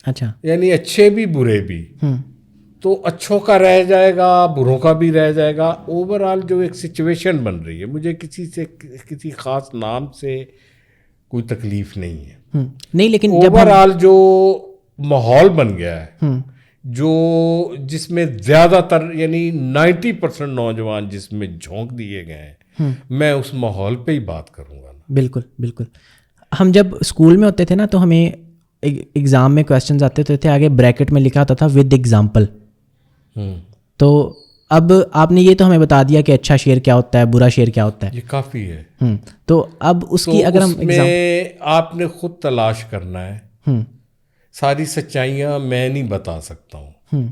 اچھا. یعنی اچھے بھی برے بھی. تو اچھوں کا رہ جائے گا، بروں کا بھی رہ جائے گا. اوور آل جو ایک سچویشن بن رہی ہے، مجھے کسی خاص نام سے کوئی تکلیف نہیں ہے. نہیں، لیکن اوور آل جو ماحول بن گیا ہے، جس میں زیادہ تر یعنی 90% نوجوان جس میں جھونک دیے گئے ہیں، میں اس ماحول پہ ہی بات کروں گا. بالکل بالکل. ہم جب اسکول میں ہوتے تھے نا تو ہمیں ایگزام میں کویسچنز آتے تھے آگے بریکٹ میں لکھا ہوتا تھا ود ایگزامپل. تو اب آپ نے یہ تو ہمیں بتا دیا کہ اچھا شعر کیا ہوتا ہے, برا شعر کیا ہوتا ہے, یہ کافی ہے. تو اب اس کی اگر ہم میں آپ نے خود تلاش کرنا ہے. ساری سچائیاں میں نہیں بتا سکتا ہوں.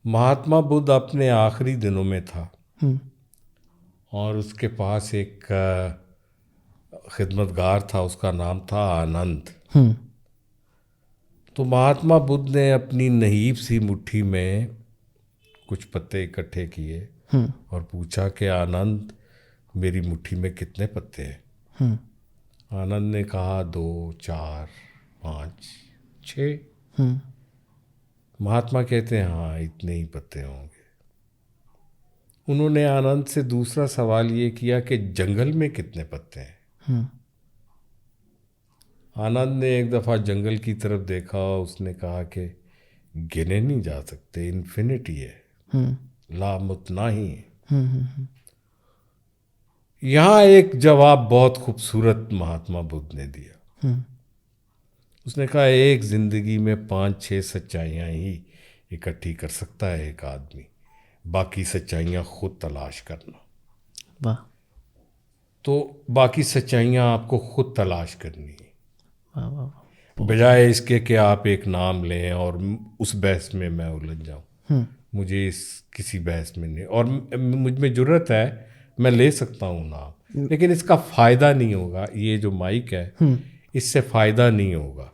مہاتما بدھ اپنے آخری دنوں میں تھا اور اس کے پاس ایک خدمتگار تھا, اس کا نام تھا آنند. تو مہاتما بدھ نے اپنی نحیف سی مٹھی میں کچھ پتے اکٹھے کیے اور پوچھا کہ آنند میری مٹھی میں کتنے پتے ہیں؟ آنند نے کہا 2, 4, 5, 6. مہاتما کہتے ہیں ہاں اتنے ہی پتے ہوں گے. انہوں نے آنند سے دوسرا سوال یہ کیا کہ جنگل میں کتنے پتے ہیں؟ آنند نے ایک دفعہ جنگل کی طرف دیکھا, اس نے کہا کہ گنے نہیں جا سکتے, انفینٹی ہے, لامتناہی ہے. یہاں ایک جواب بہت خوبصورت مہاتما بدھ نے دیا. اس نے کہا ایک زندگی میں 5-6 سچائیاں ہی اکٹھی کر سکتا ہے ایک آدمی, باقی سچائیاں خود تلاش کرنا. واہ. تو باقی سچائیاں آپ کو خود تلاش کرنی ہے, واہ واہ. بجائے اس کے کہ آپ ایک نام لیں اور اس بحث میں میں الجھ جاؤں. مجھے اس کسی بحث میں نہیں, اور مجھ میں جرت ہے, میں لے سکتا ہوں نام, لیکن اس کا فائدہ نہیں ہوگا. یہ جو مائک ہے اس سے فائدہ نہیں ہوگا.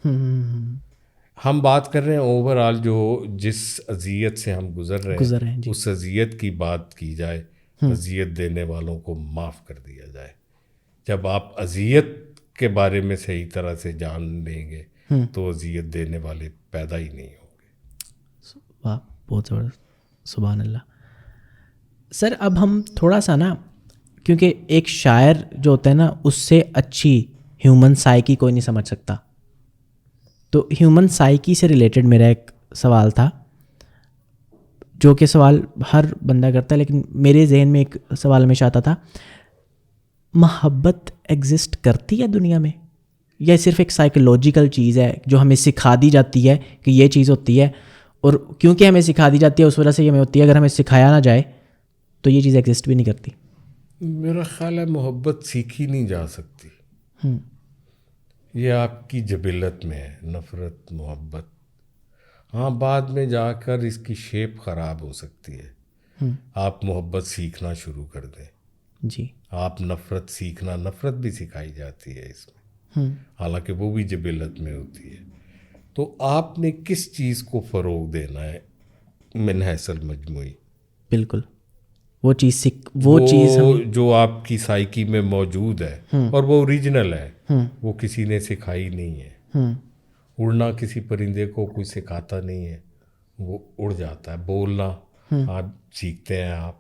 ہم بات کر رہے ہیں اوور آل جو جس اذیت سے ہم گزر رہے ہیں اس اذیت کی بات کی جائے, اذیت دینے والوں کو معاف کر دیا جائے. جب آپ اذیت کے بارے میں صحیح طرح سے جان لیں گے تو اذیت دینے والے پیدا ہی نہیں ہوں گے. واہ, بہت زبردست, سبحان اللہ. سر اب ہم تھوڑا سا نا, کیونکہ ایک شاعر جو ہوتا ہے نا اس سے اچھی ہیومن سائیکی کوئی نہیں سمجھ سکتا. تو ہیومن سائیکی سے ریلیٹڈ میرا ایک سوال تھا, جو کہ سوال ہر بندہ کرتا ہے, لیکن میرے ذہن میں ایک سوال ہمیشہ آتا تھا, محبت ایگزسٹ کرتی ہے دنیا میں, یا صرف ایک سائیکولوجیکل چیز ہے جو ہمیں سکھا دی جاتی ہے کہ یہ چیز ہوتی ہے, اور کیونکہ ہمیں سکھا دی جاتی ہے اس وجہ سے یہ ہمیں ہوتی ہے, اگر ہمیں سکھایا نہ جائے تو یہ چیز ایگزسٹ بھی نہیں کرتی؟ میرا خیال ہے محبت سیکھی نہیں جا سکتی. یہ آپ کی جبلت میں ہے, نفرت محبت. ہاں بعد میں جا کر اس کی شیپ خراب ہو سکتی ہے. آپ محبت سیکھنا شروع کر دیں, جی, آپ نفرت سیکھنا, نفرت بھی سکھائی جاتی ہے اس میں, حالانکہ وہ بھی جبلت میں ہوتی ہے. تو آپ نے کس چیز کو فروغ دینا ہے من حیث المجموعی؟ بالکل وہ چیز ہم جو آپ کی سائیکی میں موجود ہے اور وہ اوریجنل ہے, وہ کسی نے سکھائی نہیں ہے. اڑنا کسی پرندے کو کوئی سکھاتا نہیں ہے, وہ اڑ جاتا ہے. بولنا آپ سیکھتے ہیں آپ,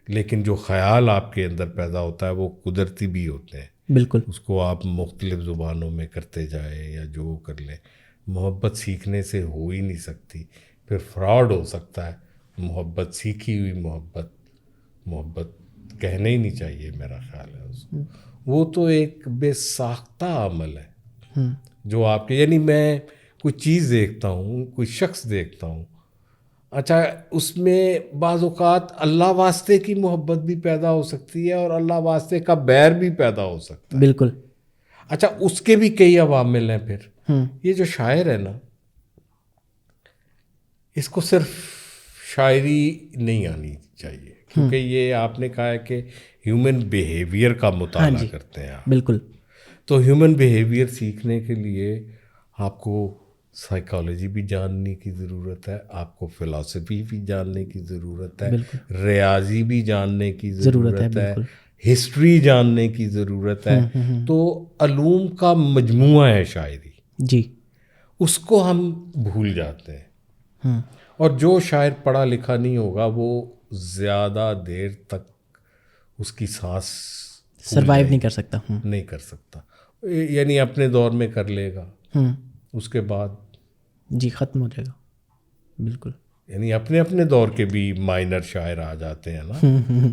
لیکن جو خیال آپ کے اندر پیدا ہوتا ہے وہ قدرتی بھی ہوتے ہیں. بالکل اس کو آپ مختلف زبانوں میں کرتے جائیں یا جو کر لیں. محبت سیکھنے سے ہو ہی نہیں سکتی, پھر فراڈ ہو سکتا ہے. محبت سیکھی ہوئی محبت کہنے ہی نہیں چاہیے میرا خیال ہے اس کو. وہ تو ایک بے ساختہ عمل ہے جو آپ کے, یعنی میں کوئی چیز دیکھتا ہوں, کوئی شخص دیکھتا ہوں, اچھا اس میں بعض اوقات اللہ واسطے کی محبت بھی پیدا ہو سکتی ہے اور اللہ واسطے کا بیر بھی پیدا ہو سکتا ہے. بالکل. اچھا اس کے بھی کئی عوامل ہیں. پھر یہ جو شاعر ہے نا, اس کو صرف شاعری نہیں آنی چاہیے, کیونکہ یہ آپ نے کہا ہے کہ ہیومن بیہیویئر کا مطالعہ کرتے ہیں آپ. بالکل. تو ہیومن بیہیویئر سیکھنے کے لیے آپ کو سائیکالوجی بھی جاننے کی ضرورت ہے, آپ کو فلسفی بھی جاننے کی ضرورت ہے, ریاضی بھی جاننے کی ضرورت ہے, ہسٹری جاننے کی ضرورت ہے. تو علوم کا مجموعہ ہے شاعری. جی, اس کو ہم بھول جاتے ہیں. اور جو شاعر پڑھا لکھا نہیں ہوگا وہ زیادہ دیر تک اس کی سانس سروائیو نہیں کر سکتا. نہیں کر سکتا, یعنی اپنے دور میں کر لے گا, اس کے بعد جی ختم ہو جائے گا. بالکل. یعنی اپنے اپنے دور کے بھی مائنر شاعر آ جاتے ہیں نا,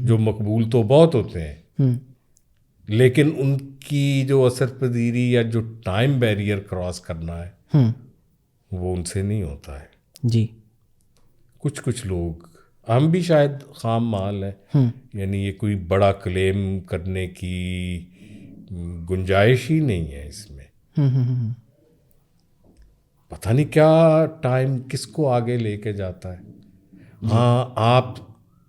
جو مقبول تو بہت ہوتے ہیں, لیکن ان کی جو اثر پذیری یا جو ٹائم بیریئر کراس کرنا ہے وہ ان سے نہیں ہوتا ہے. جی, کچھ لوگ ہم بھی شاید خام مال ہیں، یعنی یہ کوئی بڑا کلیم کرنے کی گنجائش ہی نہیں ہے اس میں. پتہ نہیں کیا ٹائم کس کو آگے لے کے جاتا ہے. ہاں آپ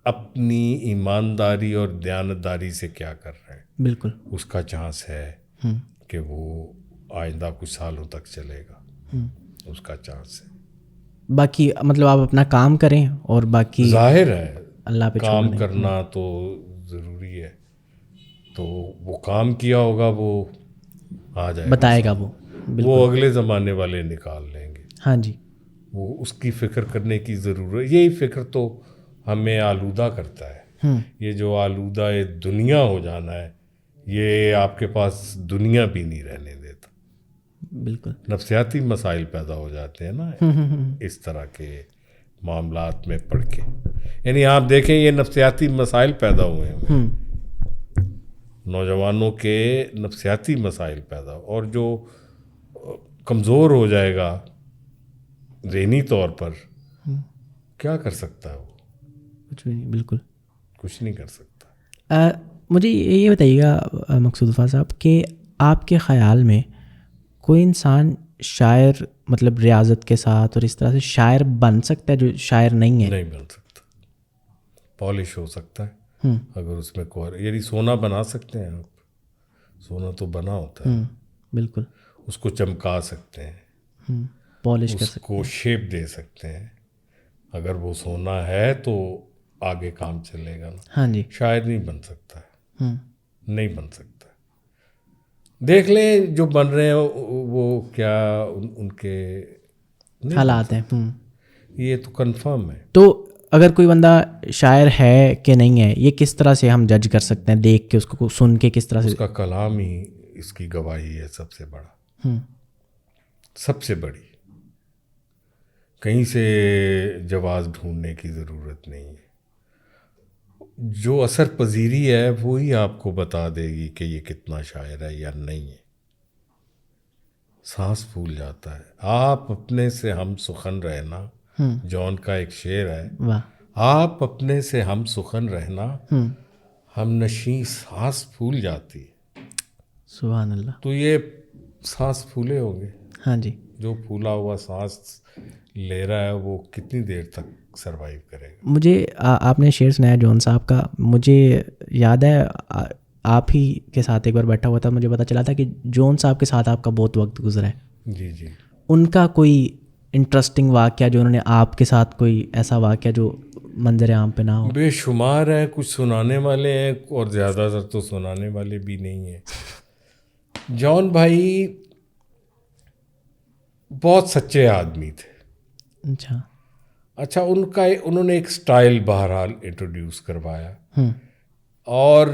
اپنی ایمانداری اور دیانتداری سے کیا کر رہے ہیں، بالکل اس کا چانس ہے کہ وہ آئندہ کچھ سالوں تک چلے گا، اس کا چانس ہے. باقی مطلب آپ اپنا کام کریں اور باقی ظاہر ہے اللہ پہ کام کرنا تو ضروری ہے. تو وہ کام کیا ہوگا وہ آ جائے بتائے گا وہ اگلے زمانے والے نکال لیں گے. ہاں جی، وہ اس کی فکر کرنے کی ضرورت، یہی فکر تو ہمیں آلودہ کرتا ہے. یہ جو آلودہ دنیا ہو جانا ہے، یہ آپ کے پاس دنیا بھی نہیں رہنے دیتا. بالکل نفسیاتی مسائل پیدا ہو جاتے ہیں نا اس طرح کے معاملات میں پڑھ کے. یعنی آپ دیکھیں یہ نفسیاتی مسائل پیدا ہوئے ہیں، نوجوانوں کے نفسیاتی مسائل پیدا، اور جو کمزور ہو جائے گا ذہنی طور پر کیا کر سکتا ہے وہ؟ کچھ بھی نہیں. بالکل کچھ نہیں کر سکتا. مجھے یہ بتائیے گا مقصود عفا صاحب کہ آپ کے خیال میں کوئی انسان شاعر مطلب ریاضت کے ساتھ اور اس طرح سے شاعر بن سکتا ہے جو شاعر نہیں ہے؟ نہیں بن سکتا. پالش ہو سکتا ہے اگر اس میں یعنی سونا بنا سکتے ہیں آپ، سونا تو بنا ہوتا ہے. بالکل اس کو چمکا سکتے ہیں، پالش کر اس سکتے کو شیپ دے سکتے ہیں. اگر وہ سونا ہے تو آگے کام چلے گا نا. ہاں جی. شاعر نہیں بن سکتا ہے، نہیں بن سکتا. دیکھ لیں جو بن رہے ہیں وہ کیا ان کے حالات ہیں. یہ تو کنفرم ہے. تو اگر کوئی بندہ شاعر ہے کہ نہیں ہے، یہ کس طرح سے ہم جج کر سکتے ہیں؟ دیکھ کے اس کو سن کے کس طرح سے؟ اس کا کلام ہی اس کی گواہی ہے سب سے بڑا، سب سے بڑی. کہیں سے جواز ڈھونڈنے کی ضرورت نہیں ہے. جو اثر پذیری ہے وہی آپ کو بتا دے گی کہ یہ کتنا شاعر ہے یا نہیں ہے. سانس پھول جاتا ہے. آپ اپنے سے ہم سخن رہنا، جون کا ایک شعر ہے، آپ اپنے سے ہم سخن رہنا، ہم نشیں سانس پھول جاتی. سبحان اللہ. تو یہ سانس پھولے ہوں گے. ہاں جی. جو پھولا ہوا سانس لے رہا ہے وہ کتنی دیر تک سروائیو کرے گا؟ مجھے آپ نے شعر سنایا جون صاحب کا، مجھے یاد ہے آپ ہی کے ساتھ ایک بار بیٹھا ہوا تھا، مجھے پتا چلا تھا کہ جون صاحب کے ساتھ آپ کا بہت وقت گزرا ہے. جی جی. ان کا کوئی انٹرسٹنگ واقعہ جو انہوں نے آپ کے ساتھ، کوئی ایسا واقعہ جو منظر عام پہ نہ ہو؟ بے شمار ہیں. کچھ سنانے والے ہیں اور زیادہ تر تو سنانے والے بھی نہیں ہیں. جون بھائی بہت سچے آدمی تھے. اچھا انہوں نے ایک سٹائل بہرحال انٹروڈیوس کروایا، اور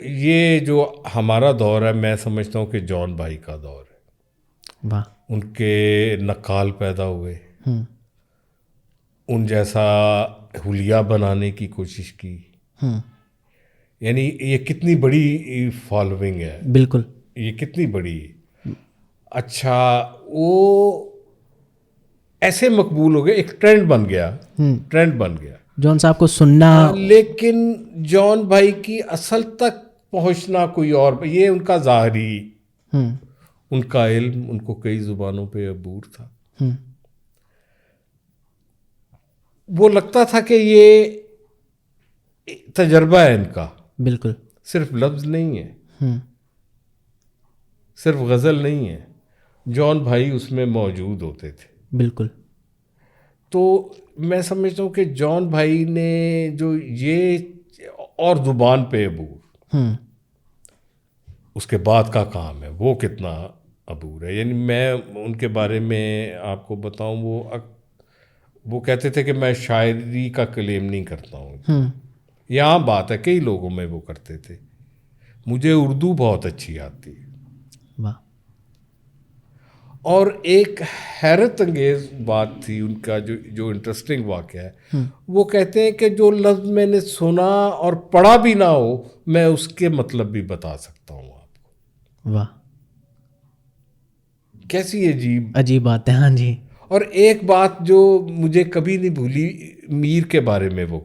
یہ جو ہمارا دور ہے میں سمجھتا ہوں کہ جون بھائی کا دور ہے. واہ. ان کے نقال پیدا ہوئے، ان جیسا حلیہ بنانے کی کوشش کی. یعنی یہ کتنی بڑی فالوئنگ ہے. بالکل. یہ کتنی بڑی. اچھا وہ ایسے مقبول ہو گئے، ایک ٹرینڈ بن گیا جون صاحب کو سننا. لیکن جون بھائی کی اصل تک پہنچنا کوئی اور، یہ ان کا ظاہری، ان کا علم، ان کو کئی زبانوں پہ عبور تھا. وہ لگتا تھا کہ یہ تجربہ ہے ان کا. بالکل. صرف لفظ نہیں ہے، صرف غزل نہیں ہے، جون بھائی اس میں موجود ہوتے تھے. بالکل. تو میں سمجھتا ہوں کہ جون بھائی نے جو یہ اور زبان پہ عبور، اس کے بعد کا کام ہے وہ کتنا عبور ہے. یعنی میں ان کے بارے میں آپ کو بتاؤں، وہ کہتے تھے کہ میں شاعری کا کلیم نہیں کرتا ہوں. یہ عام بات ہے، کئی لوگوں میں وہ کرتے تھے. مجھے اردو بہت اچھی آتی ہے. واہ. اور ایک حیرت انگیز بات تھی ان کا جو انٹرسٹنگ واقعہ ہے، وہ کہتے ہیں کہ جو لفظ میں نے سنا اور پڑھا بھی نہ ہو میں اس کے مطلب بھی بتا سکتا ہوں آپ کو. واہ. کیسی عجیب بات ہے. ہاں جی. اور ایک بات جو مجھے کبھی نہیں بھولی میر کے بارے میں، وہ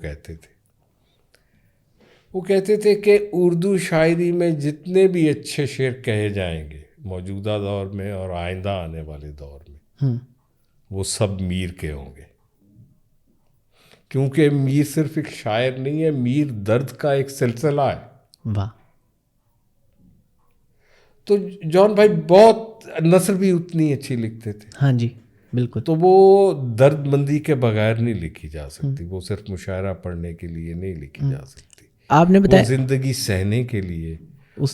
کہتے تھے کہ اردو شاعری میں جتنے بھی اچھے شعر کہے جائیں گے موجودہ دور میں اور آئندہ آنے والے دور میں، وہ سب میر کے ہوں گے، کیونکہ میر صرف ایک شاعر نہیں ہے، میر درد کا ایک سلسلہ ہے۔ واہ. تو جان بھائی بہت نثر بھی اتنی اچھی لکھتے تھے. ہاں جی بالکل. تو وہ درد مندی کے بغیر نہیں لکھی جا سکتی، وہ صرف مشاعرہ پڑھنے کے لیے نہیں لکھی جا سکتی. آپ نے بتایا وہ زندگی سہنے کے لیے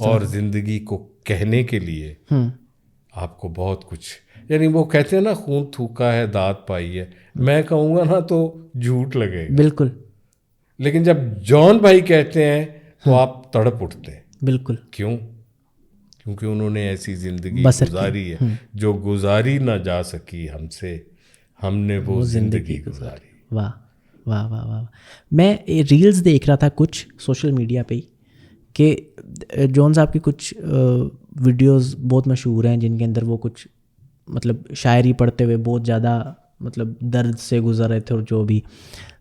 اور زندگی کو کہنے کے لیے آپ کو بہت کچھ، یعنی وہ کہتے ہیں نا خون تھوکا ہے داد پائی ہے، میں کہوں گا نا تو جھوٹ لگے گا بالکل، لیکن جب جان بھائی کہتے ہیں تو آپ تڑپ اٹھتے ہیں. بالکل. کیوں؟ کیونکہ انہوں نے ایسی زندگی گزاری ہے جو گزاری نہ جا سکی ہم سے، ہم نے وہ زندگی گزاری. واہ واہ واہ واہ. میں ریلز دیکھ رہا تھا کچھ سوشل میڈیا پہ ہی کہ جون صاحب کی کچھ ویڈیوز بہت مشہور ہیں جن کے اندر وہ کچھ مطلب شاعری پڑھتے ہوئے بہت زیادہ مطلب درد سے گزر رہے تھے، اور جو بھی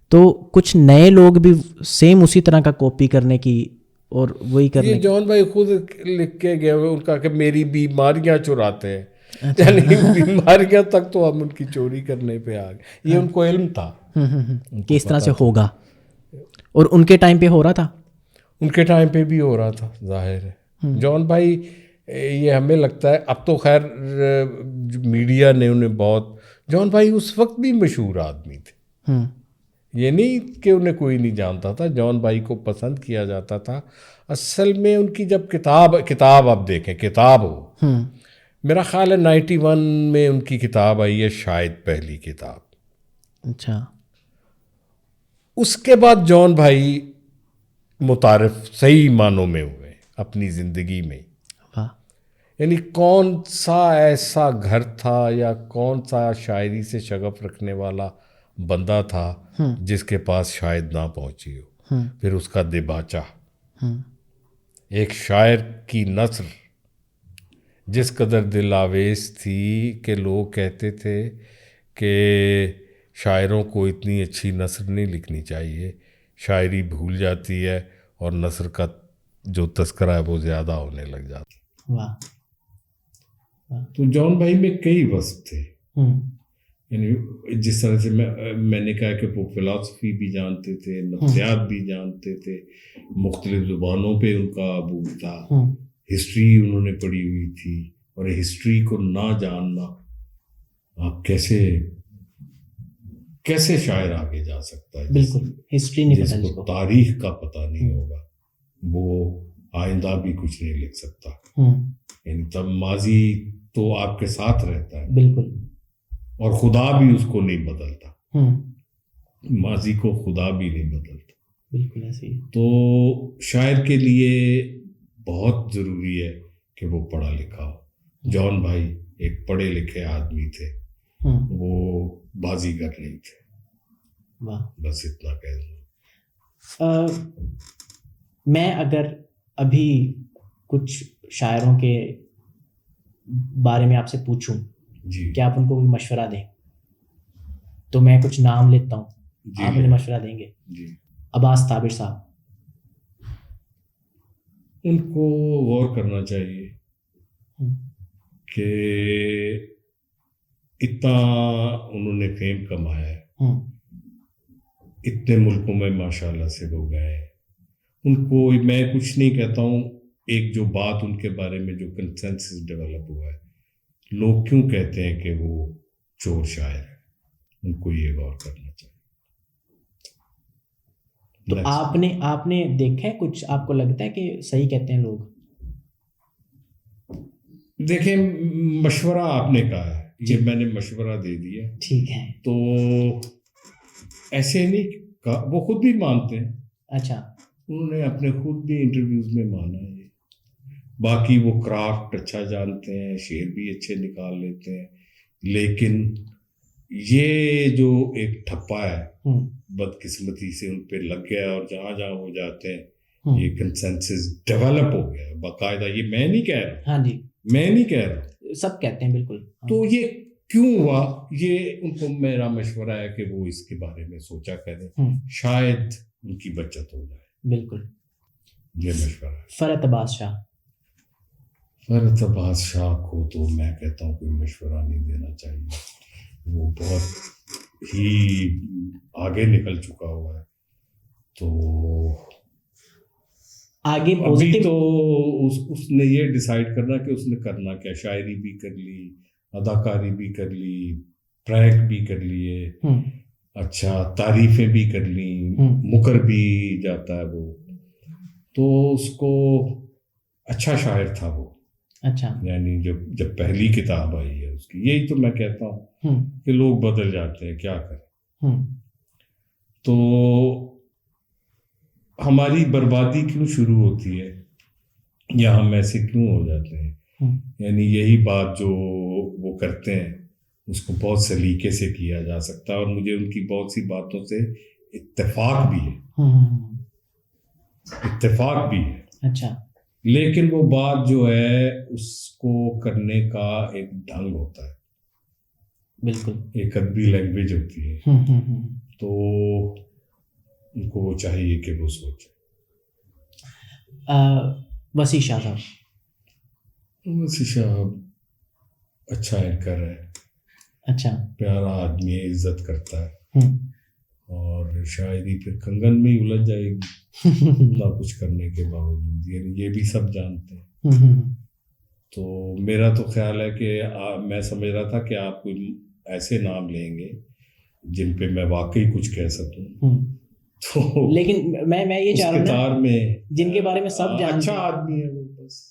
تو کچھ نئے لوگ بھی سیم اسی طرح کا کاپی کرنے کی اور وہی کرنے. یہ جان بھائی خود لکھ کے گئے ہوئے ان کا کہ میری بیماریاں چراتے ہیں، یعنی بیماریاں تک تو ہم ان کی چوری کرنے پہ آ گئے. یہ ان کو علم تھا کہ اس طرح سے ہوگا، اور ان کے ٹائم پہ ہو رہا تھا، ان کے ٹائم پہ بھی ہو رہا تھا. ظاہر ہے جان بھائی یہ ہمیں لگتا ہے اب تو خیر میڈیا نے انہیں بہت، جان بھائی اس وقت بھی مشہور آدمی تھے، یہ نہیں کہ انہیں کوئی نہیں جانتا تھا، جان بھائی کو پسند کیا جاتا تھا. اصل میں ان کی جب کتاب آپ دیکھیں، کتاب ہو، میرا خیال ہے 91 میں ان کی کتاب آئی ہے شاید پہلی کتاب. اچھا. اس کے بعد جان بھائی متعارف صحیح معنوں میں ہوئے اپنی زندگی میں. یعنی کون سا ایسا گھر تھا یا کون سا شاعری سے شغف رکھنے والا بندہ تھا جس کے پاس شاید نہ پہنچی ہو. پھر اس کا دباچہ، ایک شاعر کی نثر جس قدر دل آویز تھی کہ لوگ کہتے تھے کہ شاعروں کو اتنی اچھی نثر نہیں لکھنی چاہیے، شاعری بھول جاتی ہے اور نثر کا جو تذکرہ ہے وہ زیادہ ہونے لگ جاتا. واہ. تو جان بھائی میں کئی وصف تھے، یعنی جس طرح سے میں نے کہا کہ وہ فلسفی بھی جانتے تھے، نفسیات بھی جانتے تھے، مختلف زبانوں پہ ان کا عبور تھا، ہسٹری انہوں نے پڑھی ہوئی تھی. اور ہسٹری کو نہ جاننا، آپ کیسے شاعر آگے جا سکتا ہے؟ بالکل ہسٹری نہیں پتہ، جس کو تاریخ کا پتہ نہیں ہوگا وہ آئندہ بھی کچھ نہیں لکھ سکتا. یعنی تب ماضی تو آپ کے ساتھ رہتا ہے، بالکل، اور خدا بھی اس کو نہیں بدلتا، ماضی کو خدا بھی نہیں بدلتا. بالکل ایسے ہی. تو شاعر کے لیے بہت ضروری ہے کہ وہ پڑھا لکھا ہو. جان بھائی ایک پڑھے لکھے آدمی تھے، وہ بازیگر نہیں تھے. بس اتنا کہہ دوں. میں اگر ابھی کچھ شاعروں کے بارے میں آپ سے پوچھوں کہ آپ ان کو کوئی مشورہ دیں، تو میں کچھ نام لیتا ہوں، آپ مجھے مشورہ دیں گے. عباس طابر صاحب، ان کو غور کرنا چاہیے کہ اتنا انہوں نے فیم کمایا ہے، اتنے ملکوں میں ماشاءاللہ سے وہ گئے ہیں. ان کو میں کچھ نہیں کہتا ہوں، ایک جو بات ان کے بارے میں جو کنسنسس ڈیولپ ہوا ہے، لوگ کیوں کہتے ہیں کہ وہ چور شاعر ہے، ان کو یہ غور کرنا چاہیے. تو آپ نے دیکھا ہے کچھ، آپ کو لگتا ہے کہ صحیح کہتے ہیں لوگ؟ دیکھیں مشورہ آپ نے کہا ہے، یہ میں نے مشورہ دے دیا، ٹھیک ہے. تو ایسے نہیں کہا، وہ خود بھی مانتے ہیں. اچھا. انہوں نے اپنے خود بھی انٹرویوز میں مانا ہے. باقی وہ کرافٹ اچھا جانتے ہیں، شعر بھی اچھے نکال لیتے ہیں، لیکن یہ جو ایک ٹھپا ہے بدقسمتی سے ان پہ لگ گیا اور جہاں جہاں ہو جاتے ہیں یہ کنسنسس ڈیولپ ہو گیا باقاعدہ. یہ میں نہیں کہہ رہا، ہاں جی، میں نہیں کہہ رہا، سب کہتے ہیں، بالکل. تو یہ کیوں ہوا یہ ان کو میرا مشورہ ہے کہ وہ اس کے بارے میں سوچا کریں, شاید ان کی بچت ہو جائے. بالکل, یہ مشورہ ہے. فرحت عباس شاہ, فرحت عباس شاہ کو تو میں کہتا ہوں کوئی مشورہ نہیں دینا چاہیے, وہ بہت ہی آگے نکل چکا ہوا ہے. تو آگے ابھی تو اس نے یہ ڈیسائیڈ کرنا کہ اس نے کرنا کیا. شاعری بھی کر لی, اداکاری بھی کر لی, ٹریک بھی کر لیے, اچھا تعریفیں بھی کر لیں, مکر بھی جاتا ہے وہ. تو اس کو اچھا شاعر تھا وہ. اچھا, یعنی جب پہلی کتاب آئی ہے اس کی, یہی تو میں کہتا ہوں کہ لوگ بدل جاتے ہیں, کیا کریں. تو ہماری بربادی کیوں شروع ہوتی ہے یا ہم ایسے کیوں ہو جاتے ہیں. یعنی یہی بات جو وہ کرتے ہیں اس کو بہت سلیقے سے کیا جا سکتا ہے, اور مجھے ان کی بہت سی باتوں سے اتفاق بھی ہے, اتفاق بھی ہے. اچھا, لیکن وہ بات جو ہے اس کو کرنے کا ایک ڈھنگ ہوتا ہے. بالکل, ایک ادبی لینگویج ہوتی ہے. تو ان کو وہ چاہیے کہ وہ سوچیں. وسیع شاہ صاحب, وسیع شاہ اچھا اینکر ہے, اچھا پیارا آدمی ہے, عزت کرتا ہے, اور شاعری پھر کنگن میں ہی الجھ جائے گی نہ کچھ کرنے کے باوجود. یعنی یہ بھی سب جانتے ہیں. تو میرا تو خیال ہے کہ میں سمجھ رہا تھا کہ آپ کوئی ایسے نام لیں گے جن پہ میں واقعی کچھ کہہ سکوں. تو لیکن میں یہ چاہ رہا ہوں میں جن کے بارے میں سب جانتے ہیں. اچھا آدمی ہے وہ, بس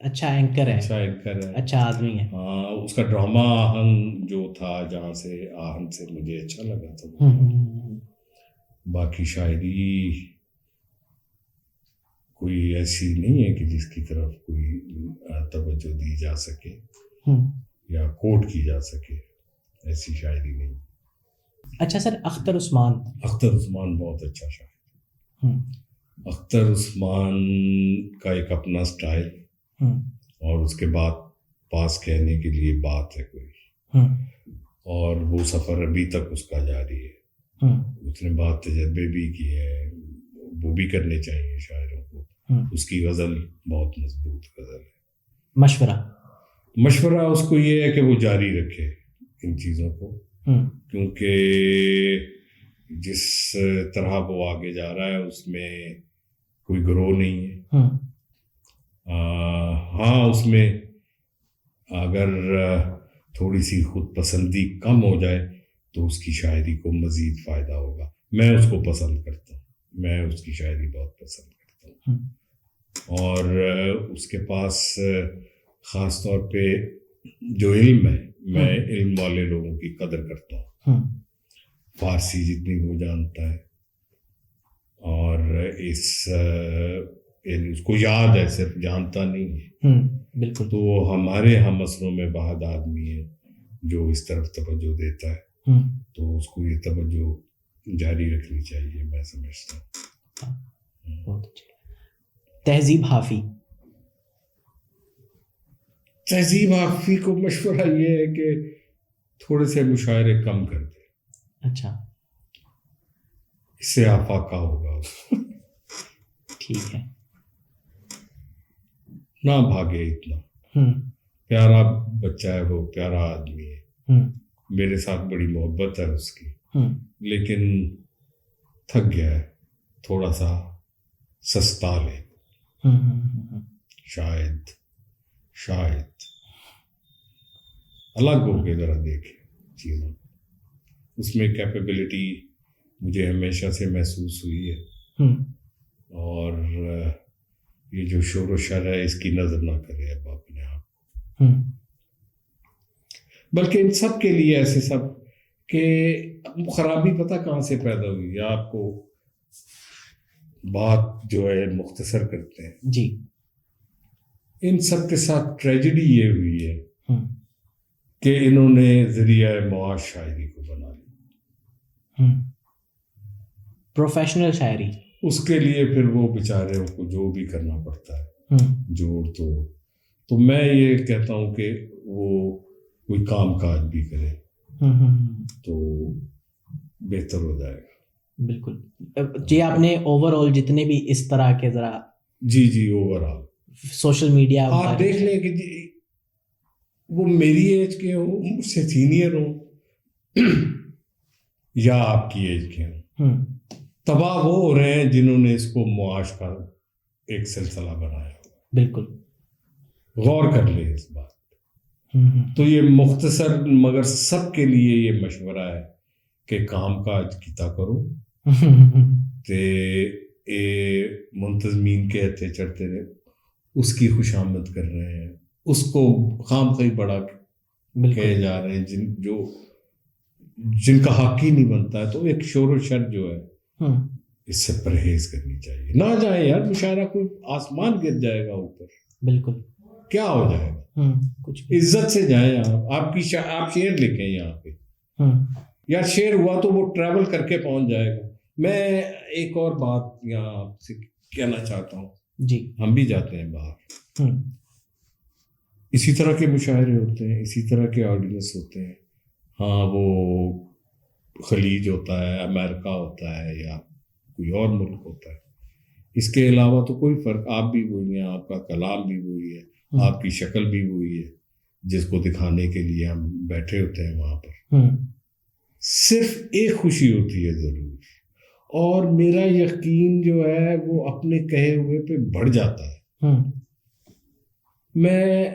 اچھا اینکر ہے, اچھا اینکر ہے, اچھا آدمی ہے. ہاں, اس کا ڈرامہ آہن جو تھا, جہاں سے آہن سے مجھے اچھا لگا تھا. باقی شاعری کوئی ایسی نہیں ہے کہ جس کی طرف کوئی توجہ دی جا سکے یا کوٹ کی جا سکے, ایسی شاعری نہیں. اچھا سر, اختر عثمان. اختر عثمان بہت اچھا شاعر. اختر عثمان کا ایک اپنا سٹائل, اور اس کے بعد پاس کہنے کے لیے بات ہے کوئی, اور وہ سفر ابھی تک اس کا جاری ہے. اس نے بات تجربے بھی کیے ہیں, وہ بھی کرنے چاہیے شاعروں کو. اس کی غزل بہت مضبوط غزل ہے. مشورہ اس کو یہ ہے کہ وہ جاری رکھے ان چیزوں کو, کیونکہ جس طرح وہ آگے جا رہا ہے اس میں کوئی گروہ نہیں ہے. ہاں, اس میں اگر تھوڑی سی خود پسندی کم ہو جائے تو اس کی شاعری کو مزید فائدہ ہوگا. میں اس کو پسند کرتا ہوں, میں اس کی شاعری بہت پسند کرتا ہوں. اور اس کے پاس خاص طور پہ جو علم ہے, میں علم والے لوگوں کی قدر کرتا ہوں. فارسی جتنی وہ جانتا ہے, اور یعنی اس کو یاد ہے, صرف جانتا نہیں ہے. بالکل. تو وہ ہمارے ہم مسئلوں میں بہت آدمی ہے جو اس طرف توجہ دیتا ہے, تو اس کو یہ توجہ جاری رکھنی چاہیے, میں سمجھتا ہوں. بہت اچھا. تہذیب حافی. تہذیب حافی کو مشورہ یہ ہے کہ تھوڑے سے مشاعرے کم کر دے. اچھا, اس سے آفاقہ ہوگا. ٹھیک ہے, نہ بھاگے اتنا. پیارا بچہ ہے وہ, پیارا آدمی ہے, میرے ساتھ بڑی محبت ہے اس کی, لیکن تھک گیا ہے, تھوڑا سا سستا لے. شاید الگ ہو کے ذرا دیکھے چیزوں. اس میں کیپیبلٹی مجھے ہمیشہ سے محسوس ہوئی ہے, اور یہ جو شور و شر ہے اس کی نظر نہ کرے اب اپنے آپ, بلکہ ان سب کے لیے ایسے سب کہ خرابی پتہ کہاں سے پیدا ہوئی. آپ کو بات جو ہے مختصر کرتے ہیں جی. ان سب کے ساتھ ٹریجڈی یہ ہوئی ہے کہ انہوں نے ذریعہ معاش شاعری کو بنا لی, پروفیشنل شاعری. اس کے لیے پھر وہ بیچارے کو جو بھی کرنا پڑتا ہے جوڑ تو میں یہ کہتا ہوں کہ وہ کوئی کام کاج بھی کرے تو بہتر ہو جائے گا. بالکل. جی آپ نے اوور آل جتنے بھی اس طرح کے ذرا G over all social media آپ دیکھ لیں کہ وہ میری ایج کے ہوں, مجھ سے سینئر ہوں, یا آپ کی ایج کے ہوں, تباہ وہ ہو رہے ہیں جنہوں نے اس کو معاش کا ایک سلسلہ بنایا. بالکل غور کر لیں اس بات. تو یہ مختصر مگر سب کے لیے یہ مشورہ ہے کہ کام کاج کیتا کرو تے اے منتظمین کے ہتھے چڑھتے رہے, اس کی خوش آمد کر رہے ہیں, اس کو خام خواہ بڑا کہے جا رہے ہیں جن کا حق ہی نہیں بنتا ہے. تو ایک شور و شر جو ہے اس سے پرہیز کرنی چاہیے. نہ جائیں یار, مشاعرہ کوئی آسمان گر جائے گا اوپر, بالکل کیا ہو جائے گا, کچھ عزت سے جائیں. آپ شعر لکھیں یہاں پہ, یار شعر ہوا تو وہ ٹریول کر کے پہنچ جائے گا. میں ایک اور بات یہاں آپ سے کہنا چاہتا ہوں. جی ہم بھی جاتے ہیں باہر, اسی طرح کے مشاعرے ہوتے ہیں, اسی طرح کے آڈینس ہوتے ہیں. ہاں وہ خلیج ہوتا ہے, امریکہ ہوتا ہے, یا کوئی اور ملک ہوتا ہے. اس کے علاوہ تو کوئی فرق, آپ بھی وہی ہیں, آپ کا کلام بھی وہی ہے, آپ کی شکل بھی وہی ہے جس کو دکھانے کے لیے ہم بیٹھے ہوتے ہیں وہاں پر. صرف ایک خوشی ہوتی ہے ضرور, اور میرا یقین جو ہے وہ اپنے کہے ہوئے پہ بڑھ جاتا ہے. میں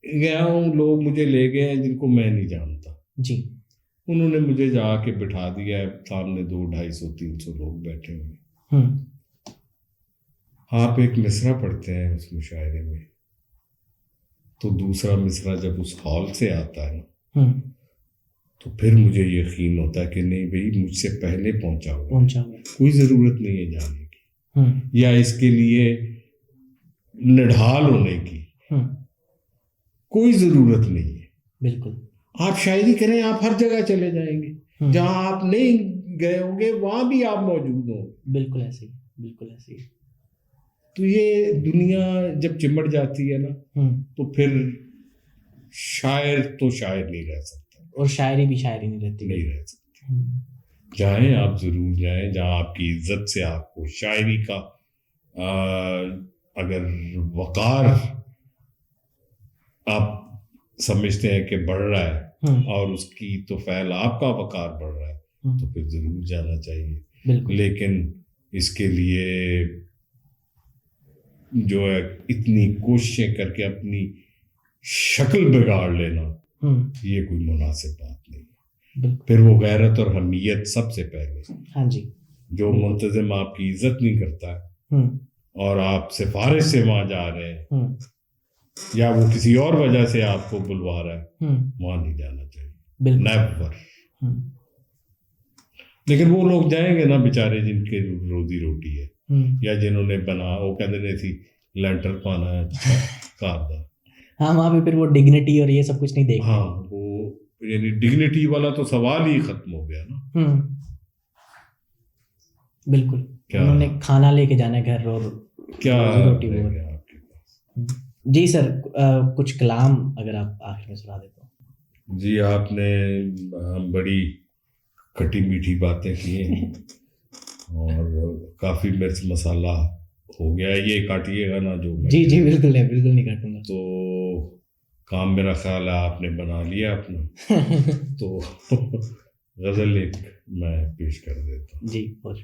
گیا ہوں, لوگ مجھے لے گئے ہیں جن کو میں نہیں جانتا. جی انہوں نے مجھے جا کے بٹھا دیا ہے, سامنے 200-250-300 لوگ بیٹھے ہوئے. آپ ایک مصرع پڑھتے ہیں اس مشاعرے میں, تو دوسرا مصرع جب اس ہال سے آتا ہے نا, تو پھر مجھے یقین ہوتا ہے کہ نہیں بھئی مجھ سے پہلے پہنچا ہوا, کوئی ضرورت نہیں ہے جانے کی یا اس کے لیے نڈھال ہونے کی, کوئی ضرورت نہیں ہے. بالکل آپ شاعری کریں, آپ ہر جگہ چلے جائیں گے, جہاں آپ نہیں گئے ہوں گے وہاں بھی آپ موجود ہوں. بالکل ایسے ہی, بالکل ایسے ہی. تو یہ دنیا جب چمٹ جاتی ہے نا, تو پھر شاعر تو شاعر نہیں رہ سکتا, اور شاعری بھی شاعری نہیں رہ سکتی. جائیں آپ, ضرور جائیں جہاں آپ کی عزت سے آپ کو شاعری کا اگر وقار آپ سمجھتے ہیں کہ بڑھ رہا ہے, اور اس کی تو فعل آپ کا وقار بڑھ رہا ہے, تو پھر ضرور جانا چاہیے. لیکن اس کے لیے جو ہے اتنی کوششیں کر کے اپنی شکل بگاڑ لینا, یہ کوئی مناسب بات نہیں. پھر وہ غیرت اور حمیت سب سے پہلے. ہاں جی, جو منتظم آپ کی عزت نہیں کرتا ہے اور آپ سفارش سے وہاں جا رہے ہیں, یا وہ کسی اور وجہ سے آپ کو بلوا رہا ہے, وہاں نہیں جانا چاہیے, نیور. لیکن وہ لوگ جائیں گے نا بیچارے جن کے روزی روٹی ہے, یا جنہوں نے وہ کہتے نہیں تھی لینٹر پانا ہے کار دا. ہاں وہاں پہ پھر وہ ڈگنیٹی اور یہ سب کچھ نہیں دیکھتے. ہاں وہ یعنی ڈگنیٹی والا تو سوال ہی ختم ہو گیا نا. بالکل, انہوں نے کھانا لے کے جانا ہے گھر, اور کیا روٹی وہ. جی سر, کچھ کلام اگر آپ آخر میں سنا دیتے ہو. جی آپ نے بڑی کھٹی میٹھی باتیں کی ہیں, اور کافی مرچ مسالہ ہو گیا ہے. یہ کاٹیے گا نا جو. جی بالکل ہے, بالکل نہیں کاٹوں گا. تو کام میرا خیال ہے آپ نے بنا لیا اپنا. تو غزل ایک میں پیش کر دیتا ہوں. جی بول.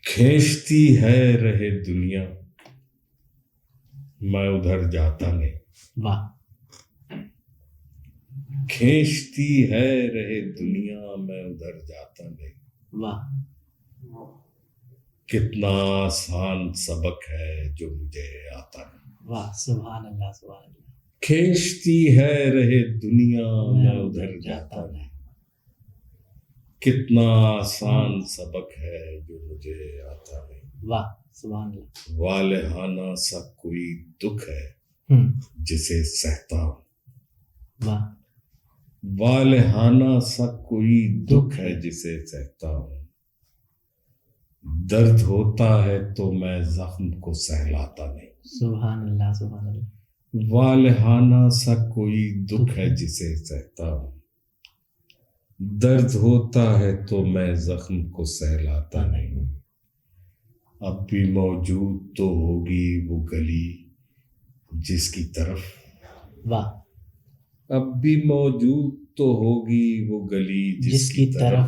کھینچتی ہے رہے دنیا میں ادھر جاتا نہیں. واہ. کھینچتی ہے رہے دنیا میں ادھر جاتا نہیں. واہ. کتنا آسان سبق ہے جو مجھے آتا نہیں. واہ, سبحان اللہ, سبحان اللہ. کھینچتی ہے رہے دنیا میں ادھر جاتا نہیں. کتنا آسان سبق ہے جو مجھے آتا نہیں. واہ, سبحان اللہ. والہانہ سا کوئی دکھ ہے جسے سہتا ہوں. واہ. والہانہ سا کوئی دکھ ہے جسے سہتا ہوں. درد ہوتا ہے تو میں زخم کو سہلاتا نہیں. سبحان اللہ, سبحان اللہ. والہانہ سا کوئی دکھ ہے جسے سہتا ہوں، درد ہوتا ہے تو میں زخم کو سہلاتا نہیں، اب بھی موجود تو ہوگی وہ گلی جس کی طرف، واہ، اب بھی موجود تو ہوگی وہ گلی جس کی طرف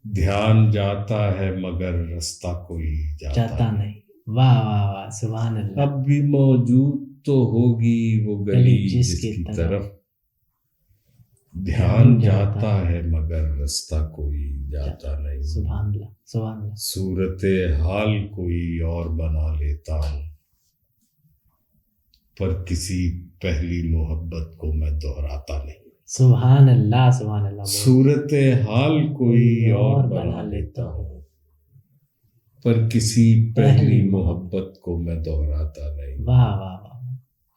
دھیان جاتا ہے مگر رستہ کوئی جاتا نہیں، واہ واہ واہ، سبحان اللہ، اب بھی موجود تو ہوگی وہ گلی جس کی طرف دھیان جاتا ہے مگر رستہ کوئی جاتا نہیں، سبحان اللہ، سبحان اللہ، صورت حال کوئی اور بنا لیتا ہوں، پر کسی پہلی محبت کو میں دہراتا نہیں، سبحان اللہ، سبحان اللہ، صورت حال کوئی اور بنا لیتا ہوں، پر کسی پہلی محبت کو میں دہراتا نہیں، واہ واہ واہ،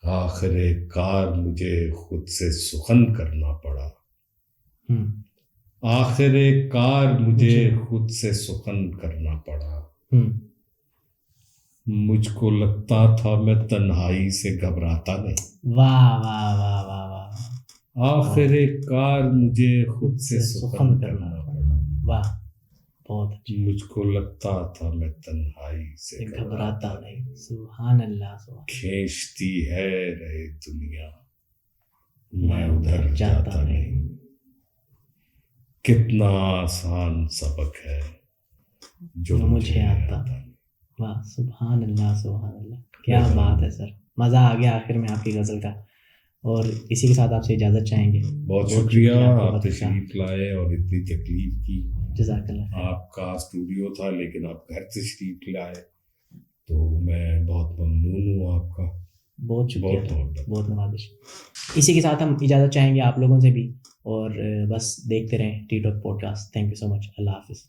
آخر کار مجھے خود سے سخن کرنا پڑا، آخر کار مجھے خود سے سخن کرنا پڑا، مجھ کو لگتا تھا میں تنہائی سے گھبراتا نہیں، واہ واہ واہ واہ واہ، آخر کار مجھے خود سے سخن کرنا پڑا، واہ، بہت اچھی، مجھ کو لگتا تھا میں تنہائی سے گھبراتا نہیں، سبحان اللہ، سبحان، کھینچتی ہے رہے دنیا میں ادھر جاتا نہیں، کتنا آسان سبق ہے جو مجھے آتا نہیں، واہ، سبحان اللہ، سبحان اللہ، کیا بات ہے سر، مزہ آ گیا آخر میں آپ کی غزل کا، اور اسی کے ساتھ آپ سے اجازت چاہیں گے، بہت شکریہ آپ تشریف لائے اور اتنی تکلیف کی، جزاک اللہ، آپ کا اسٹوڈیو تھا لیکن آپ گھر تشریف لائے تو میں بہت ممنون ہوں آپ کا، بہت شکریہ، بہت نوازش۔ اسی کے ساتھ ہم اجازت چاہیں گے آپ لوگوں سے بھی، اور بس دیکھتے رہیں T Talk podcast. Thank you so much, اللہ حافظ۔